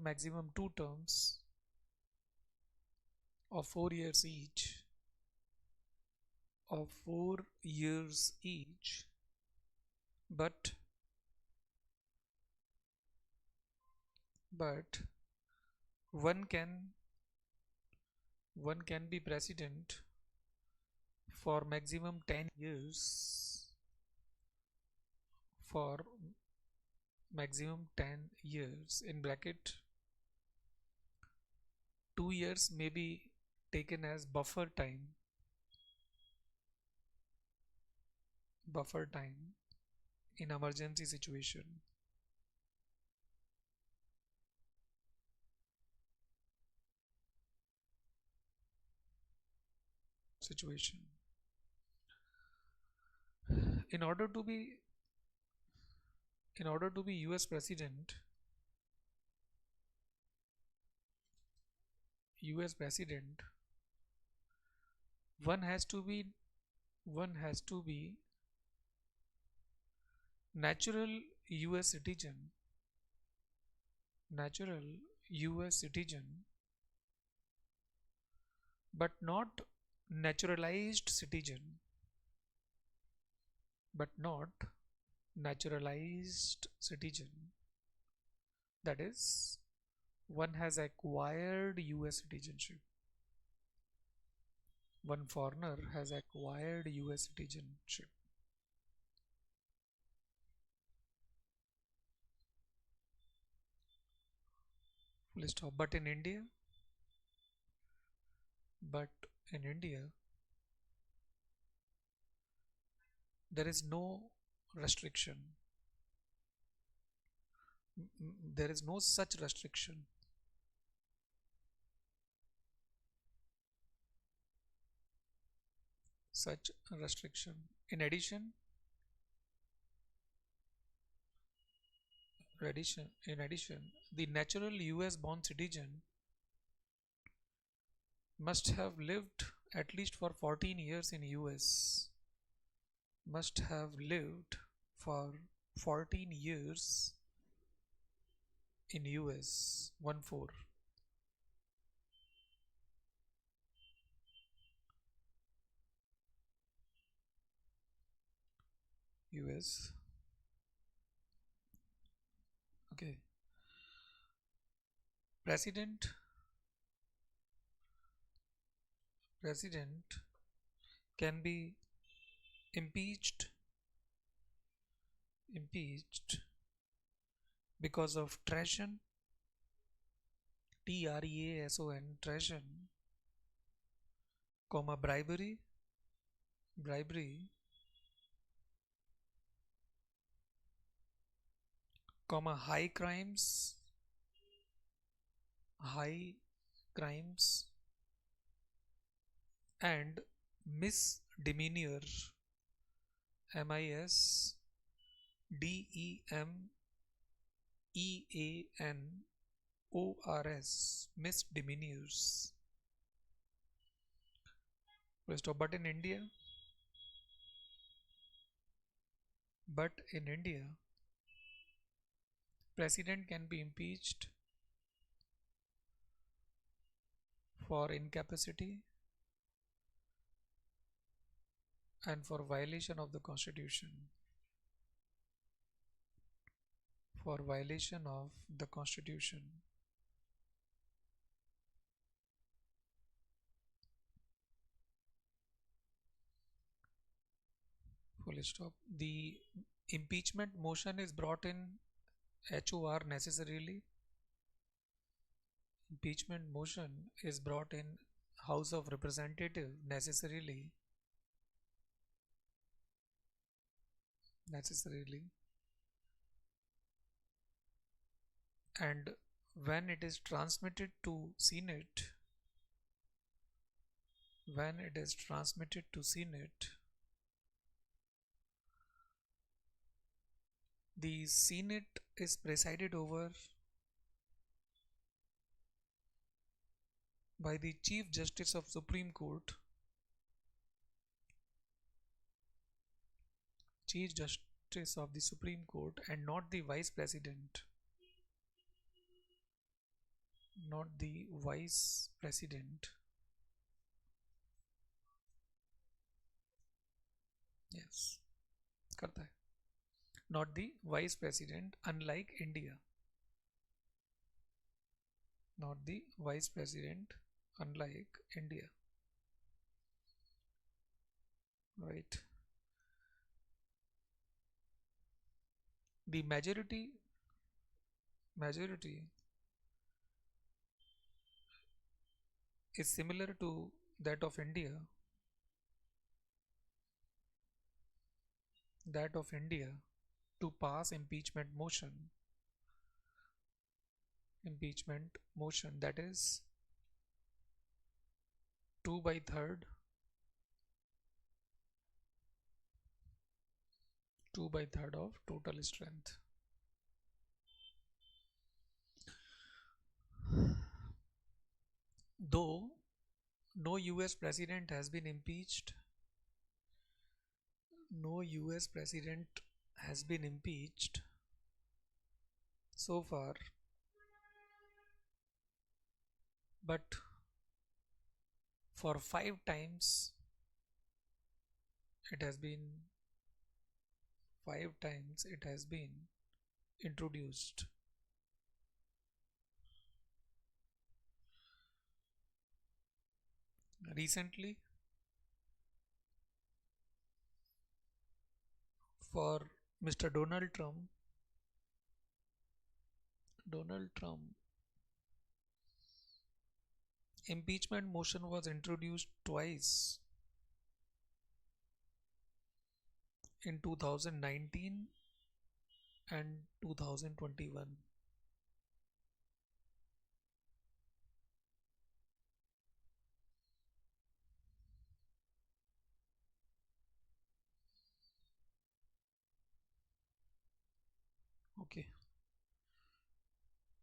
maximum 2 terms of 4 years each, but one can be president for maximum 10 years, for maximum 10 years, in bracket 2 years may be taken as buffer time in emergency situation. In order to be US president, one has to be natural US citizen, US citizen but not naturalized citizen, but not naturalized citizen. That is, one has acquired US citizenship. One foreigner has acquired US citizenship. Full stop. But in India, there is no restriction. There is no such restriction. Such restriction. In addition, the natural US born citizen must have lived at least for 14 years in US. Must have lived for 14 years in US. 1 4. US. Okay. President President can be impeached impeached because of treason, treason, treason, comma bribery, comma high crimes, and misdemeanor, misdemeanors, misdemeanors. But in India, president can be impeached for incapacity and for violation of the constitution. For violation of the constitution. Full stop. The impeachment motion is brought in HOR necessarily. Impeachment motion is brought in House of Representative necessarily. And when it is transmitted to Senate, the Senate is presided over by the Chief Justice of Supreme Court, Chief Justice of the Supreme Court, and not the Vice President. Not the Vice President. Yes, करता है. Not the Vice President, unlike India. Not the Vice President, unlike India. Right. The majority is similar to that of India. To pass impeachment motion. That is 2/3 of total strength. Though no US president has been impeached, so far, but for 5 times it has been 5 times it has been introduced. Recently, for Mr. Donald Trump, impeachment motion was introduced twice in 2019 and 2021. Okay,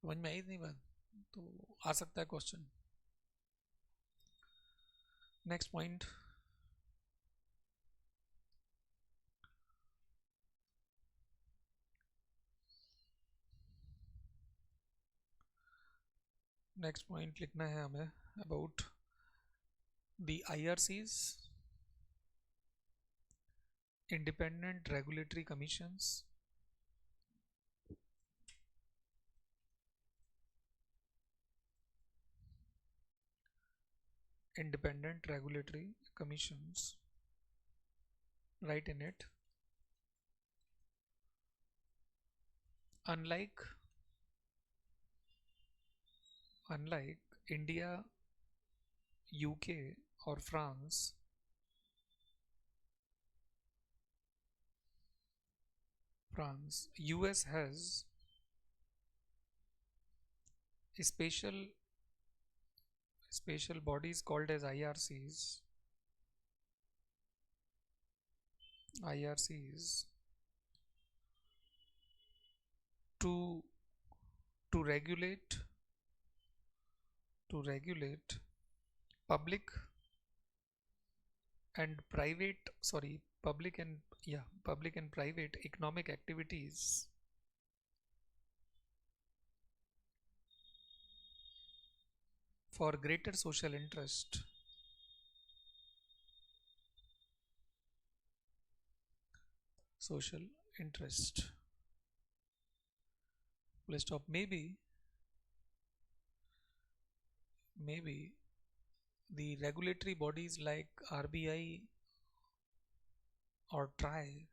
समझ में आई नहीं बात? तो आ सकता है question. Next point. Next point लिखना है हमें about the IRCs, independent regulatory commissions, independent regulatory commissions. Write in it. Unlike India, UK or France, US has special bodies called as IRCs to to regulate public and private sorry public and private economic activities for greater social interest. Full stop. Maybe the regulatory bodies like RBI or TRAI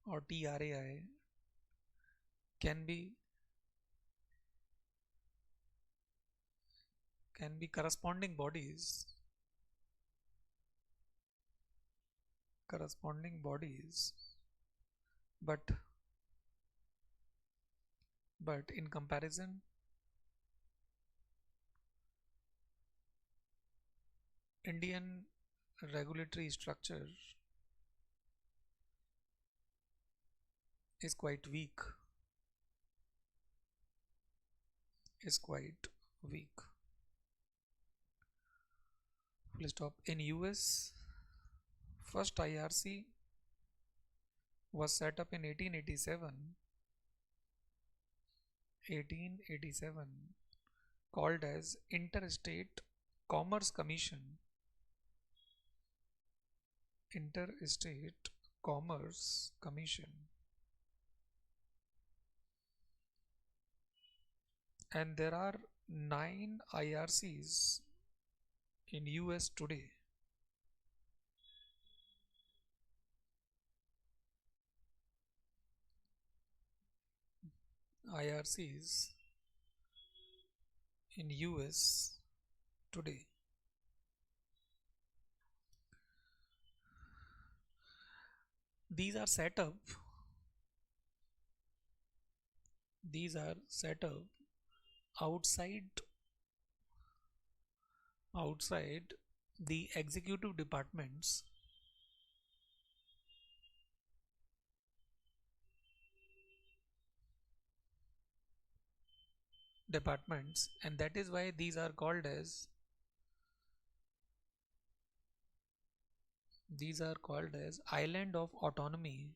or TRAI can be corresponding bodies, but in comparison, Indian regulatory structure is quite weak. Full stop. In US, first IRC was set up in 1887, called as Commerce Commission. Interstate Commerce Commission. And there are 9 IRCs in US today. IRCs in US today. These are set up outside the executive departments and that is why these are called as island of autonomy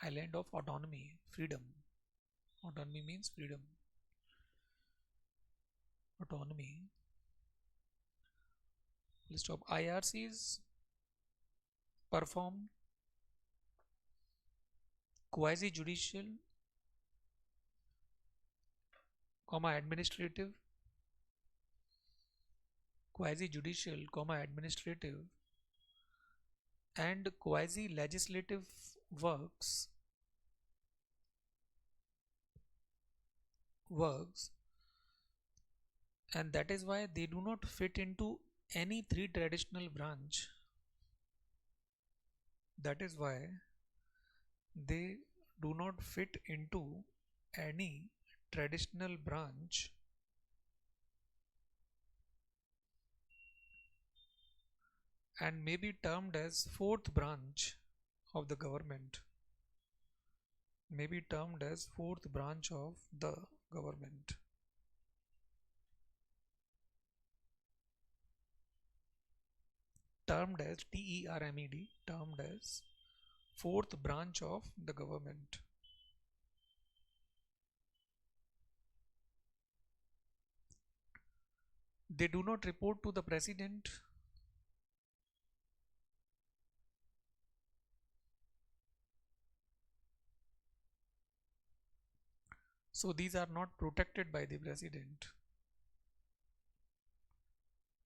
island of autonomy, freedom. Autonomy means freedom. Autonomy. List of IRCs perform quasi-judicial, administrative, quasi-judicial, administrative, and quasi-legislative works works and that is why they do not fit into any three traditional branch. That is why they do not fit into any traditional branch and may be termed as fourth branch of the government. May be termed as fourth branch of the government. Termed as TERMED, termed as fourth branch of the government. They do not report to the president. So these are not protected by the president.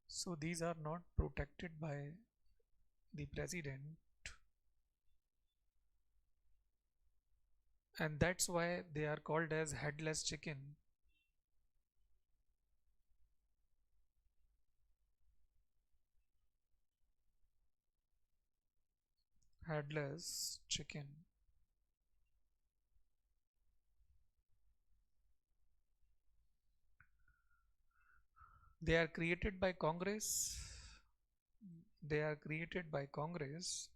So these are not protected by the president, and that's why they are called as headless chicken. Headless chicken. They are created by Congress. They are created by Congress.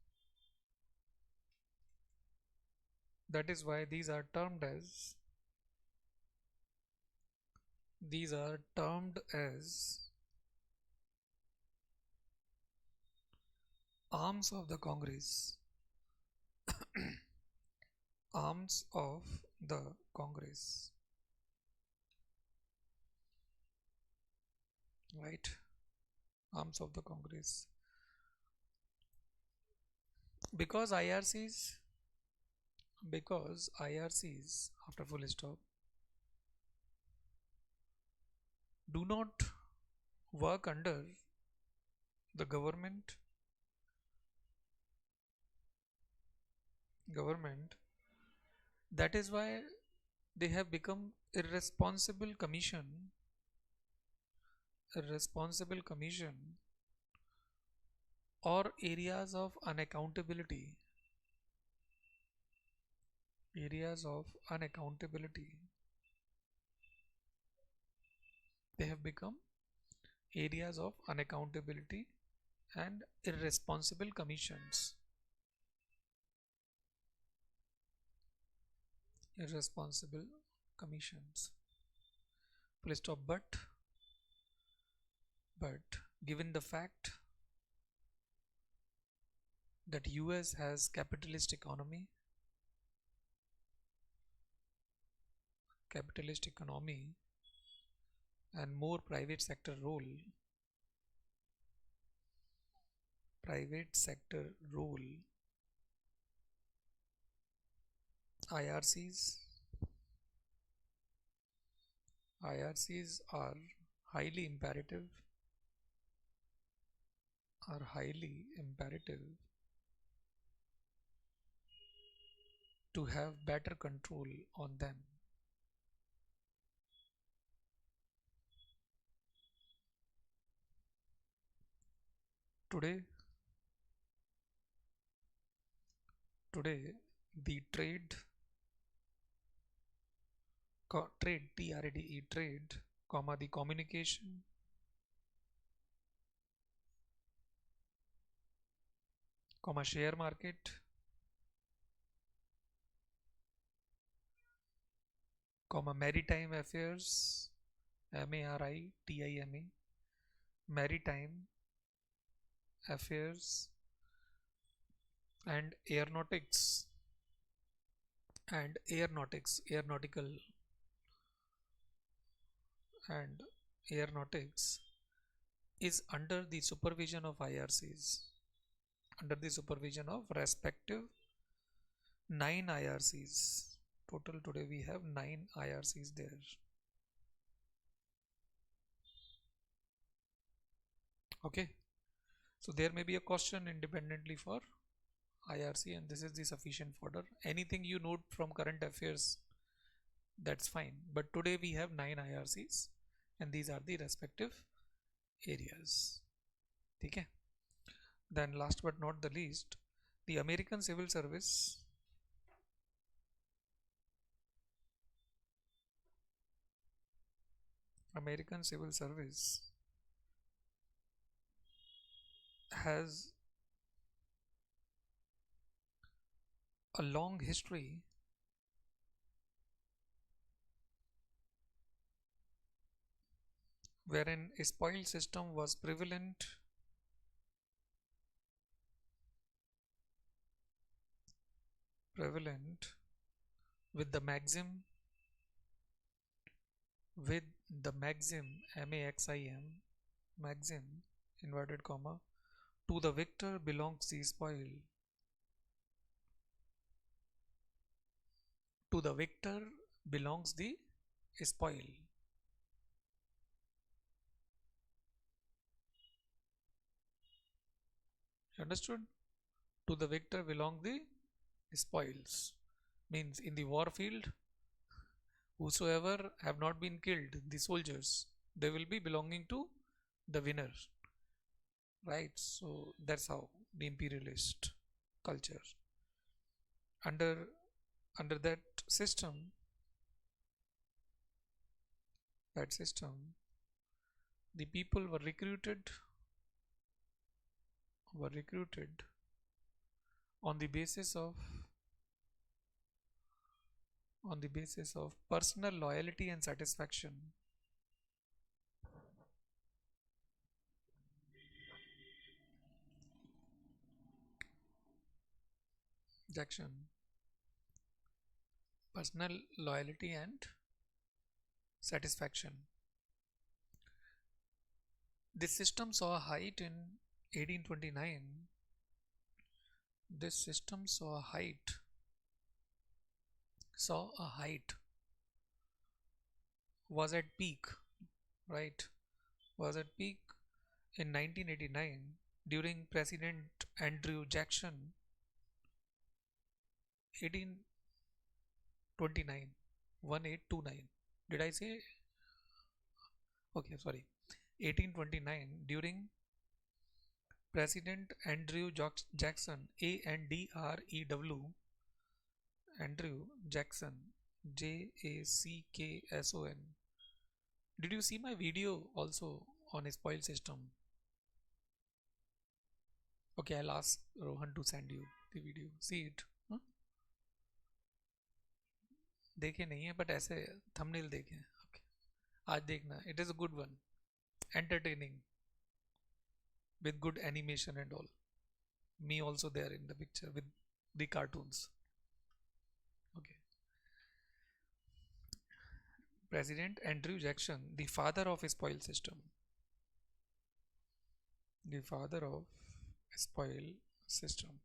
That is why these are termed as arms of the Congress. Arms of the Congress. Right? Arms of the Congress. Because IRCs, after full stop, do not work under the government, that is why they have become irresponsible commission or areas of unaccountability. They have become areas of unaccountability and irresponsible commissions. Full stop. But given the fact that US has capitalist economy and more private sector role, IRCs are highly imperative to have better control on them. Today the trade, the communication, share market, maritime affairs, MARITIME, maritime affairs, and aeronautics and and aeronautics is under the supervision of IRCs, under the supervision of respective 9 IRCs. Total today we have 9 IRCs there. Okay, so there may be a question independently for IRC, and this is the sufficient fodder. Anything you note from current affairs, that's fine. But today we have 9 IRCs and these are the respective areas. Okay. Then last but not the least, the American Civil Service has a long history wherein a spoil system was prevalent with the maxim with the maxim inverted comma, to the victor belongs the spoil. To the victor belongs the spoil. You understood? To the victor belong the spoils. Means in the war field, whosoever have not been killed, the soldiers, they will be belonging to the winner. Right? So that's how the imperialist culture. Under under that system, the people were recruited on the basis of personal loyalty and satisfaction. Jackson, personal loyalty and satisfaction. This system saw a height in 1829. This system saw a height, was at peak, right? Was at peak in 1989 during President Andrew Jackson, 1829, 1829. Did I say? Okay, sorry. 1829 during President Andrew Jackson, Andrew Jackson, Jackson. Did you see my video also on a spoil system? Okay, I'll ask Rohan to send you the video. See it. Huh? देखे नहीं है but ऐसे thumbnail देखे. Okay. आज देखना. It is a good one. Entertaining. With good animation and all. Me also there in the picture with the cartoons. Okay. President Andrew Jackson, the father of a spoil system. The father of a spoil system.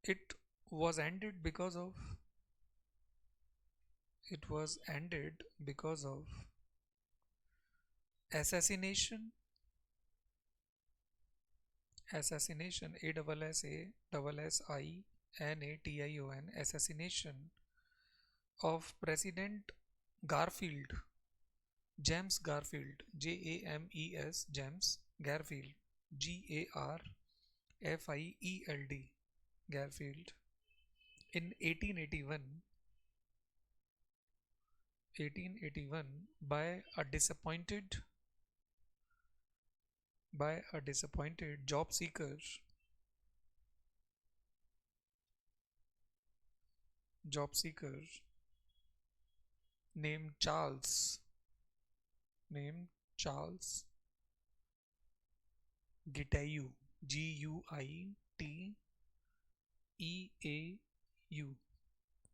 It was ended because of assassination, assassination of President Garfield, James Garfield, James, James Garfield, Garfield, Garfield, in 1881 by a disappointed job seeker named Charles Gitayu. Guiteau.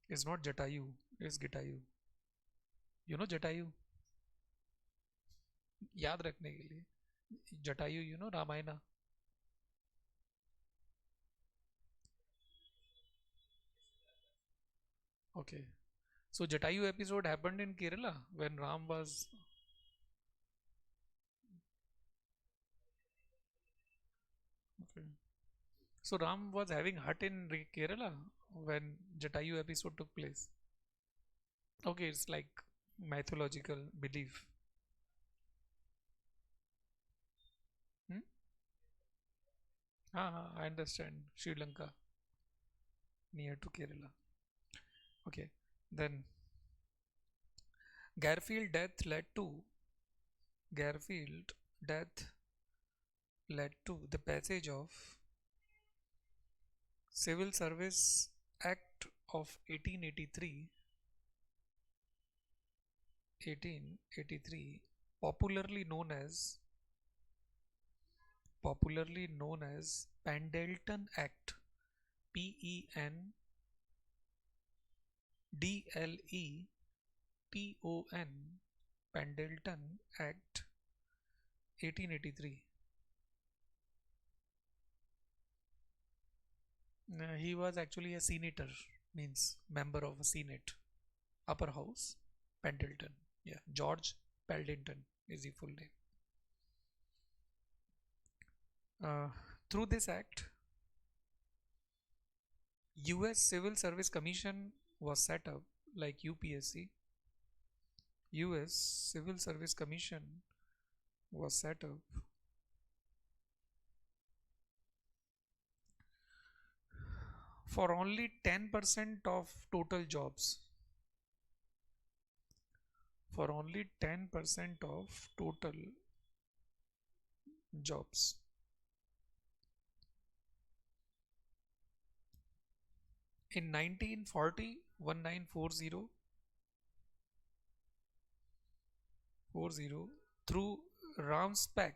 It's not Jatayu, it's Gitayu. You know Jatayu? याद रखने के लिए Jatayu, you know Ramayana. Okay. So Jatayu episode happened in Kerala when Ram was okay. So Ram was having hut in Kerala when Jatayu episode took place. Okay, it's like mythological belief. Hmm? I understand. Sri Lanka near to Kerala. Okay. Then Garfield death led to Garfield death led to the passage of Civil Service Act of 1883, popularly known as Pendleton Act, Pendleton, Pendleton Act 1883. He was actually a senator, means member of a senate, upper house, Pendleton. Yeah, George Pendleton is the full name. Uh, through this act, U.S. Civil Service Commission was set up, like UPSC. U.S. Civil Service Commission was set up for only 10% of total jobs. For only 10% of total jobs. In 1940, 1940, through RAMSPEC,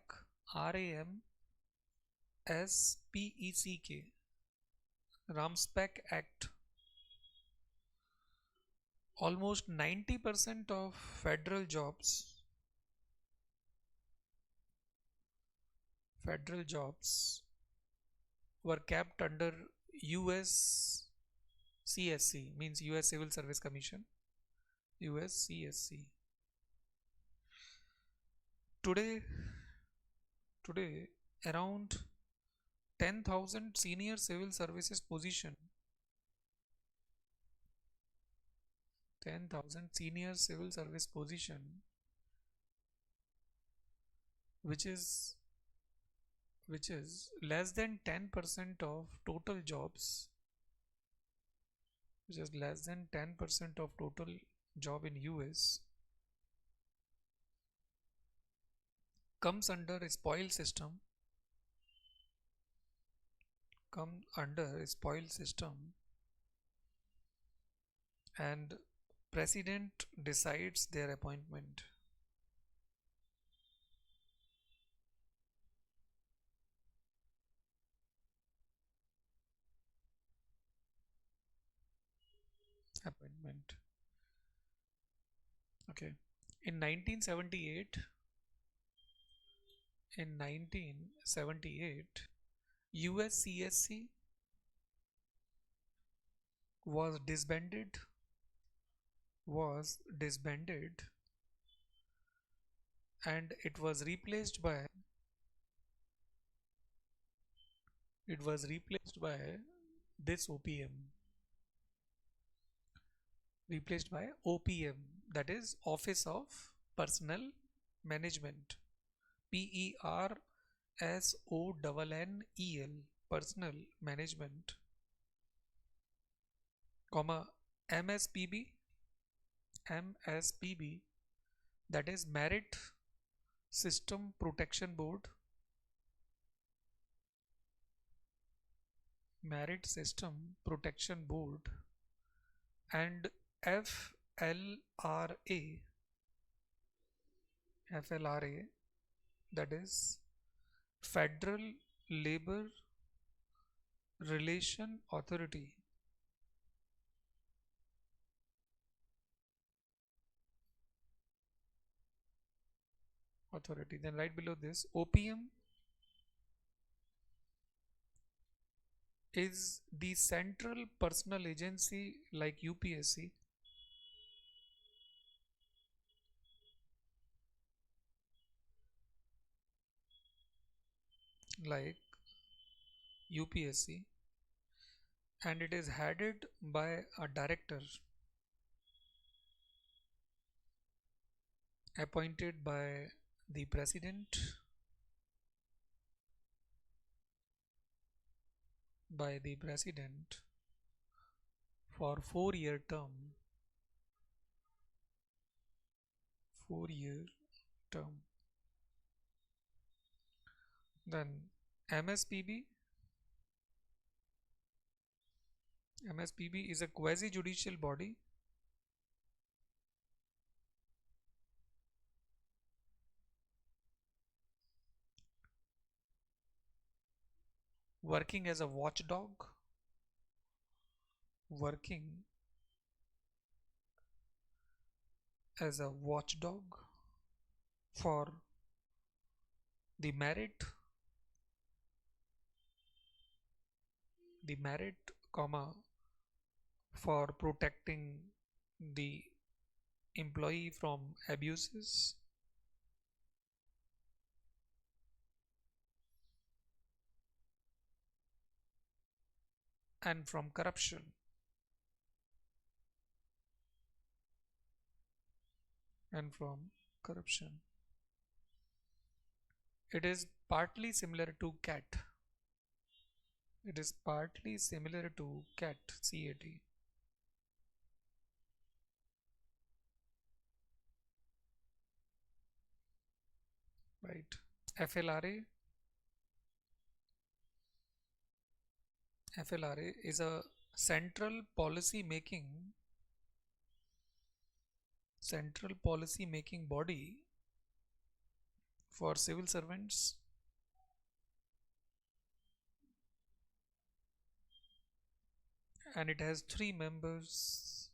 RAMSPECK, RAMSPEC Act, almost 90% of federal jobs were kept under US CSC, means US Civil Service Commission, USCSC. Today, today around 10,000 senior civil services position, 10,000 senior civil service position, which is less than 10% of total jobs, which is less than 10% of total job in US, comes under a spoil system, and president decides their appointment. Okay. In 1978, in 1978, USCSC was disbanded and it was replaced by this OPM, that is Office of Personnel Management, PERSONNEL, Personnel Management, comma MSPB, that is Merit System Protection Board, and FLRA, that is Federal Labor Relation Authority. Then right below this, OPM is the central personal agency like UPSC, like UPSC, and it is headed by a director appointed the president by the president for 4 year term. 4 year term. Then MSPB. MSPB is a quasi judicial body working as a watchdog, working as a watchdog for the merit, comma, for protecting the employee from abuses and from corruption. And from corruption. It is partly similar to CAT. It is partly similar to CAT, CAT. Right. FLRA. FLRA is a central policy making body for civil servants and it has three members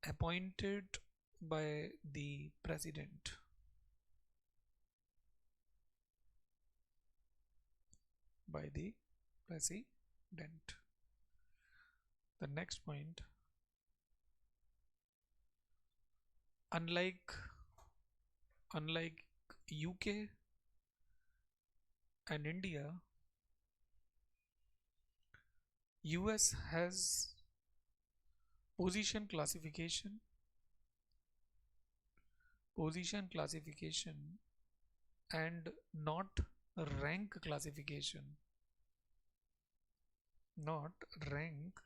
appointed by the president. By the president. The next point, unlike UK and India, US has position classification and not rank classification. Not rank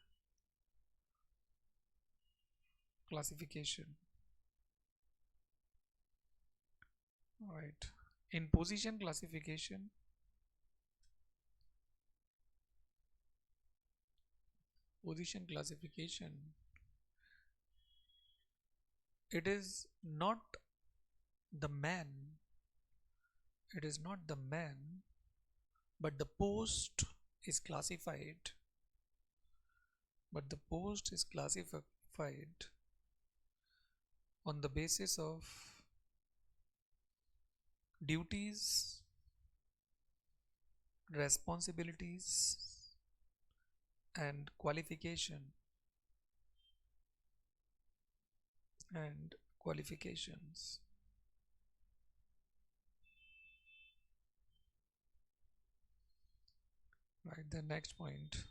classification. Right. In position classification, it is not the man, but the post is classified, on the basis of duties, responsibilities, and qualifications. Right, the next point,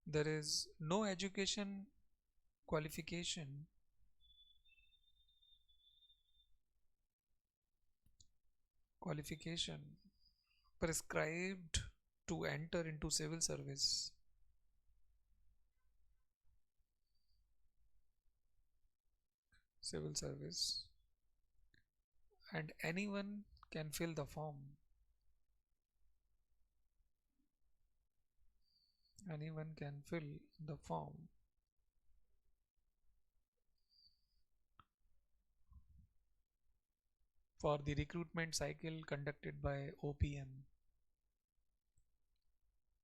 there is no education qualification prescribed to enter into civil service. And anyone can fill the form. for the recruitment cycle conducted by OPM.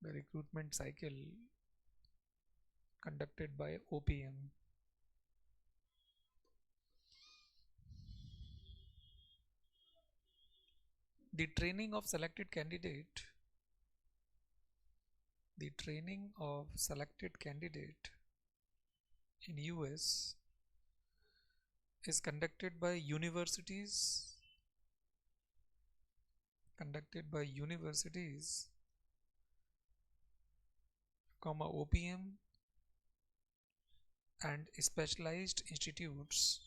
The recruitment cycle conducted by OPM. The training of selected candidate. The training of selected candidate in US is conducted by universities, comma OPM and specialized institutes,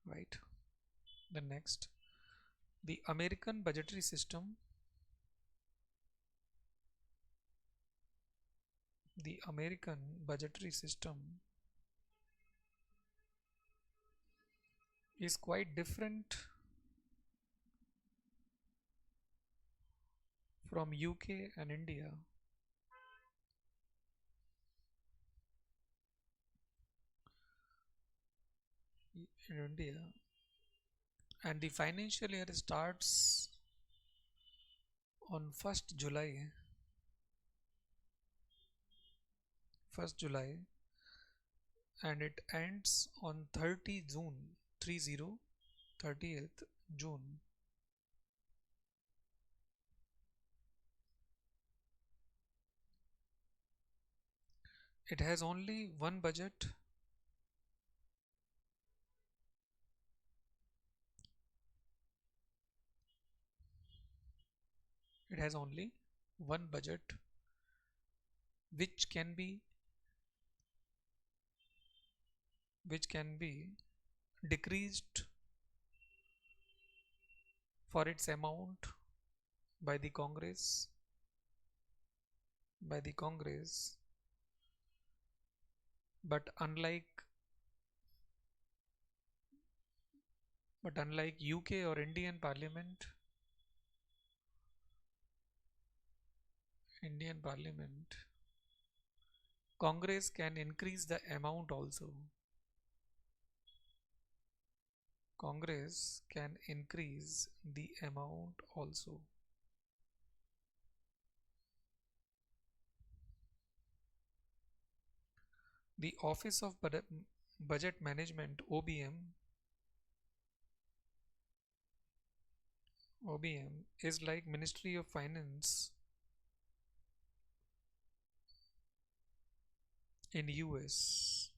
right? The next, the American budgetary system. The American budgetary system is quite different from UK and India. In India, and the financial year starts on 1st July, 1st July, and it ends on 30 June, 30, 30th June. It has only one budget. It has only one budget which can be decreased for its amount by the Congress, but unlike UK or Indian Parliament, Congress can increase the amount also. Congress can increase the amount also. The Office of Budget Management, OBM is like Ministry of Finance in US.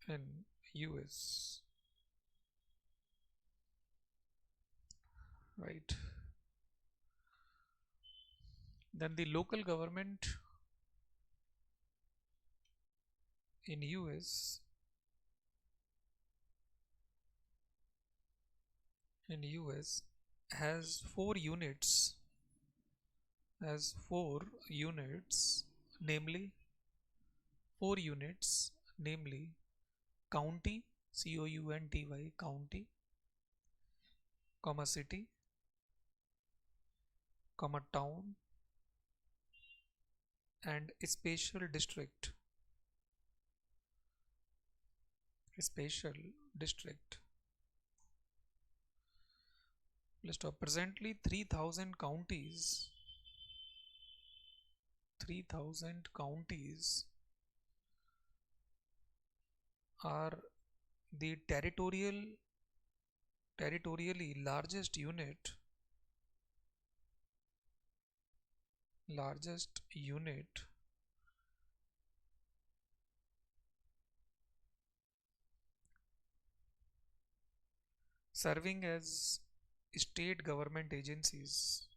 In US, right? Then the local government in US has four units, namely namely county, county, county, comma city, comma town, and spatial district. List of presently 3,000 counties are the territorially largest unit serving as state government agencies.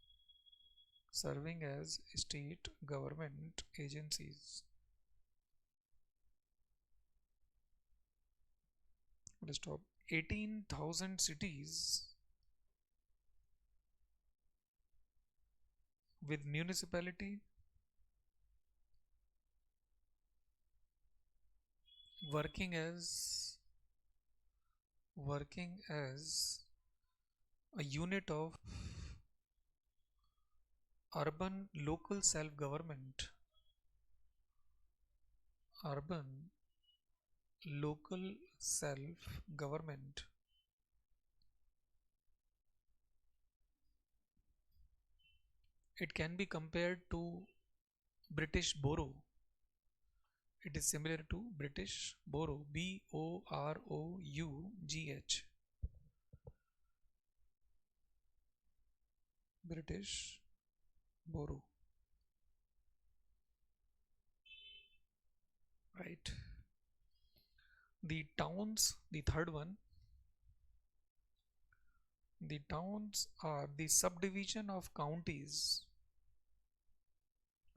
List of 18,000 cities with municipality working as a unit of urban local self-government. Urban local self-government. It can be compared to British borough. It is similar to British borough. Borough. British borough. Right. The towns, the third one, the towns are the subdivision of counties,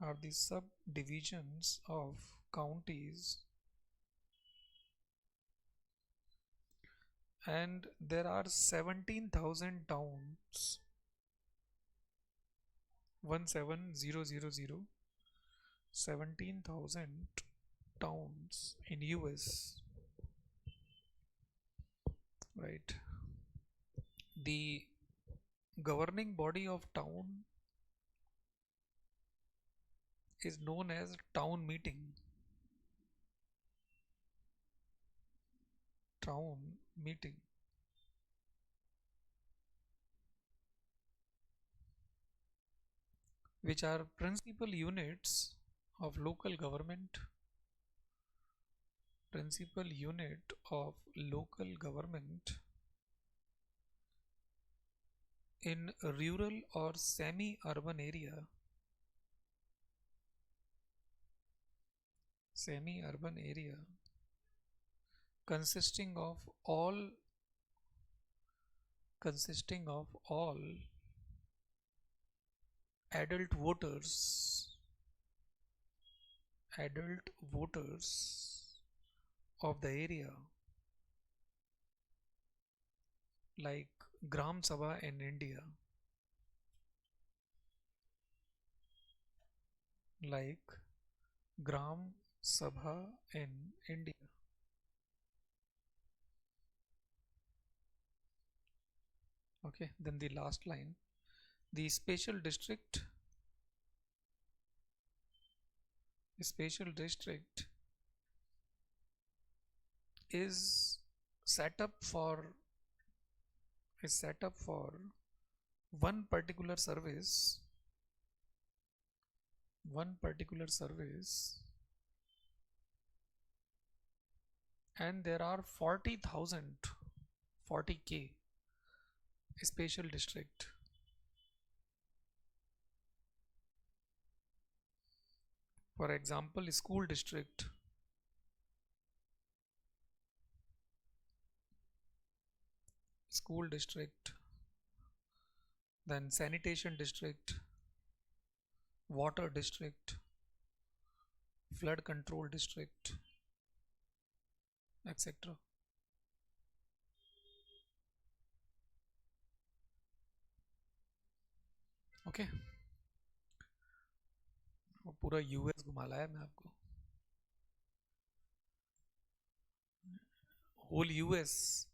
are the subdivisions of counties, and there are 17,000 towns, 17000, 17,000 towns in US, right? The governing body of town is known as town meeting. Town meeting. Which are principal units of local government, principal unit of local government in rural or semi-urban area, semi-urban area consisting of all adult voters, adult voters of the area, like Gram Sabha in India, like Gram Sabha in India. Okay, then the last line, the special district is set up for one particular service, one particular service, and there are 40,000, 40K special district. For example, school district, school district, then sanitation district, water district, flood control district, etc. Okay, पूरा US घुमा लाया मैं आपको, whole US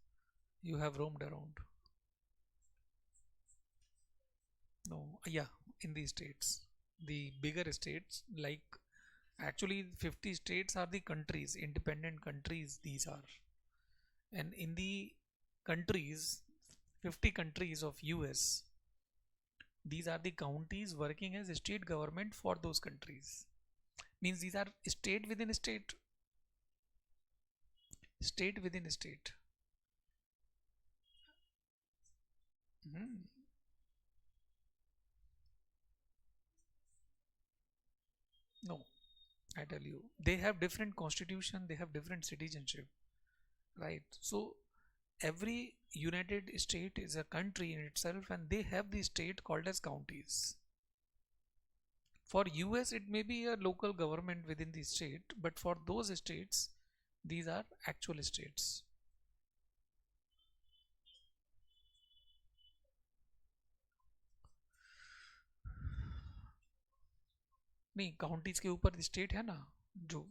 you have roamed around. No, yeah, in the states, the bigger states, like actually 50 states are the countries, independent countries these are, and in the countries, 50 countries of US, these are the counties working as state government for those countries. Means these are state within state, state within state. Hmm. No, I tell you, they have different constitution, they have different citizenship, right? So every United State is a country in itself, and they have the state called as counties. For US, it may be a local government within the state, but for those states, these are actual states. नहीं, counties के ऊपर state है ना, जो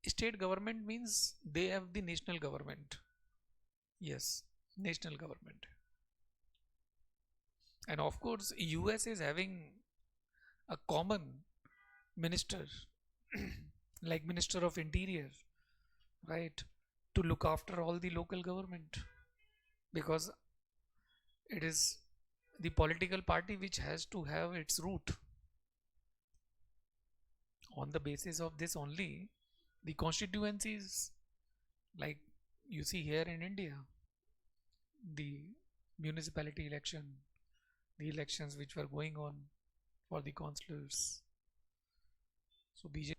state government means they have the national government. Yes, national government. And of course, US is having a common minister, like Minister of Interior, right, to look after all the local government, because it is the political party which has to have its root. On the basis of this only, the constituencies, like you see here in India, the municipality election, the elections which were going on for the councillors. So BJP,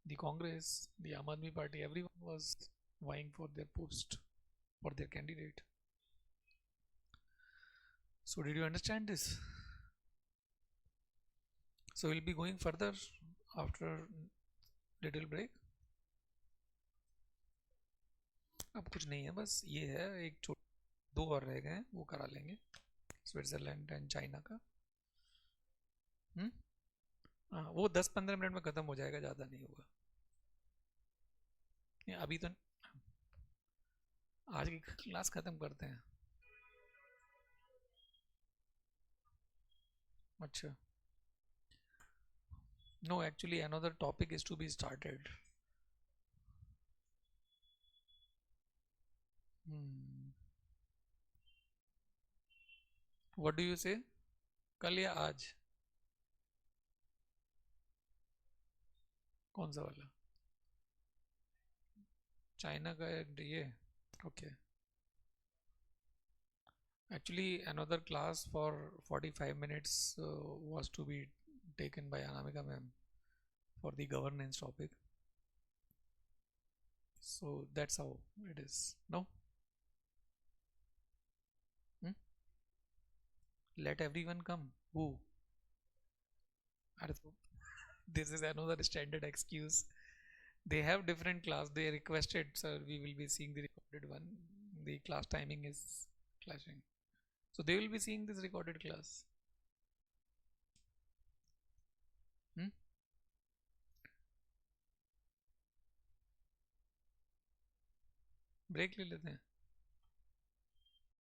the Congress, the Aam Aadmi Party, everyone was vying for their post, for their candidate. So did you understand this? So we'll be going further after little break. अब कुछ नहीं है, बस ये है, एक दो और रह गए हैं, वो करा लेंगे, स्विट्जरलैंड एंड चाइना का। हाँ, वो 10-15 मिनट में ख़त्म हो जाएगा, ज़्यादा नहीं होगा। ये अभी तो आज की क्लास ख़त्म करते हैं। अच्छा, no, actually another topic is to be started. hmm. What do you say? कल या आज? कौन सा वाला? चाइना का ये? Okay. Actually, another class for 45 minutes was to be taken by Anamika ma'am for the governance topic. So that's how it is. No? Hmm? Let everyone come. Who? This is another standard excuse. They have different class. They requested, sir, we will be seeing the recorded one. The class timing is clashing. So they will be seeing this recorded class. Hmm? Break ले लेते हैं।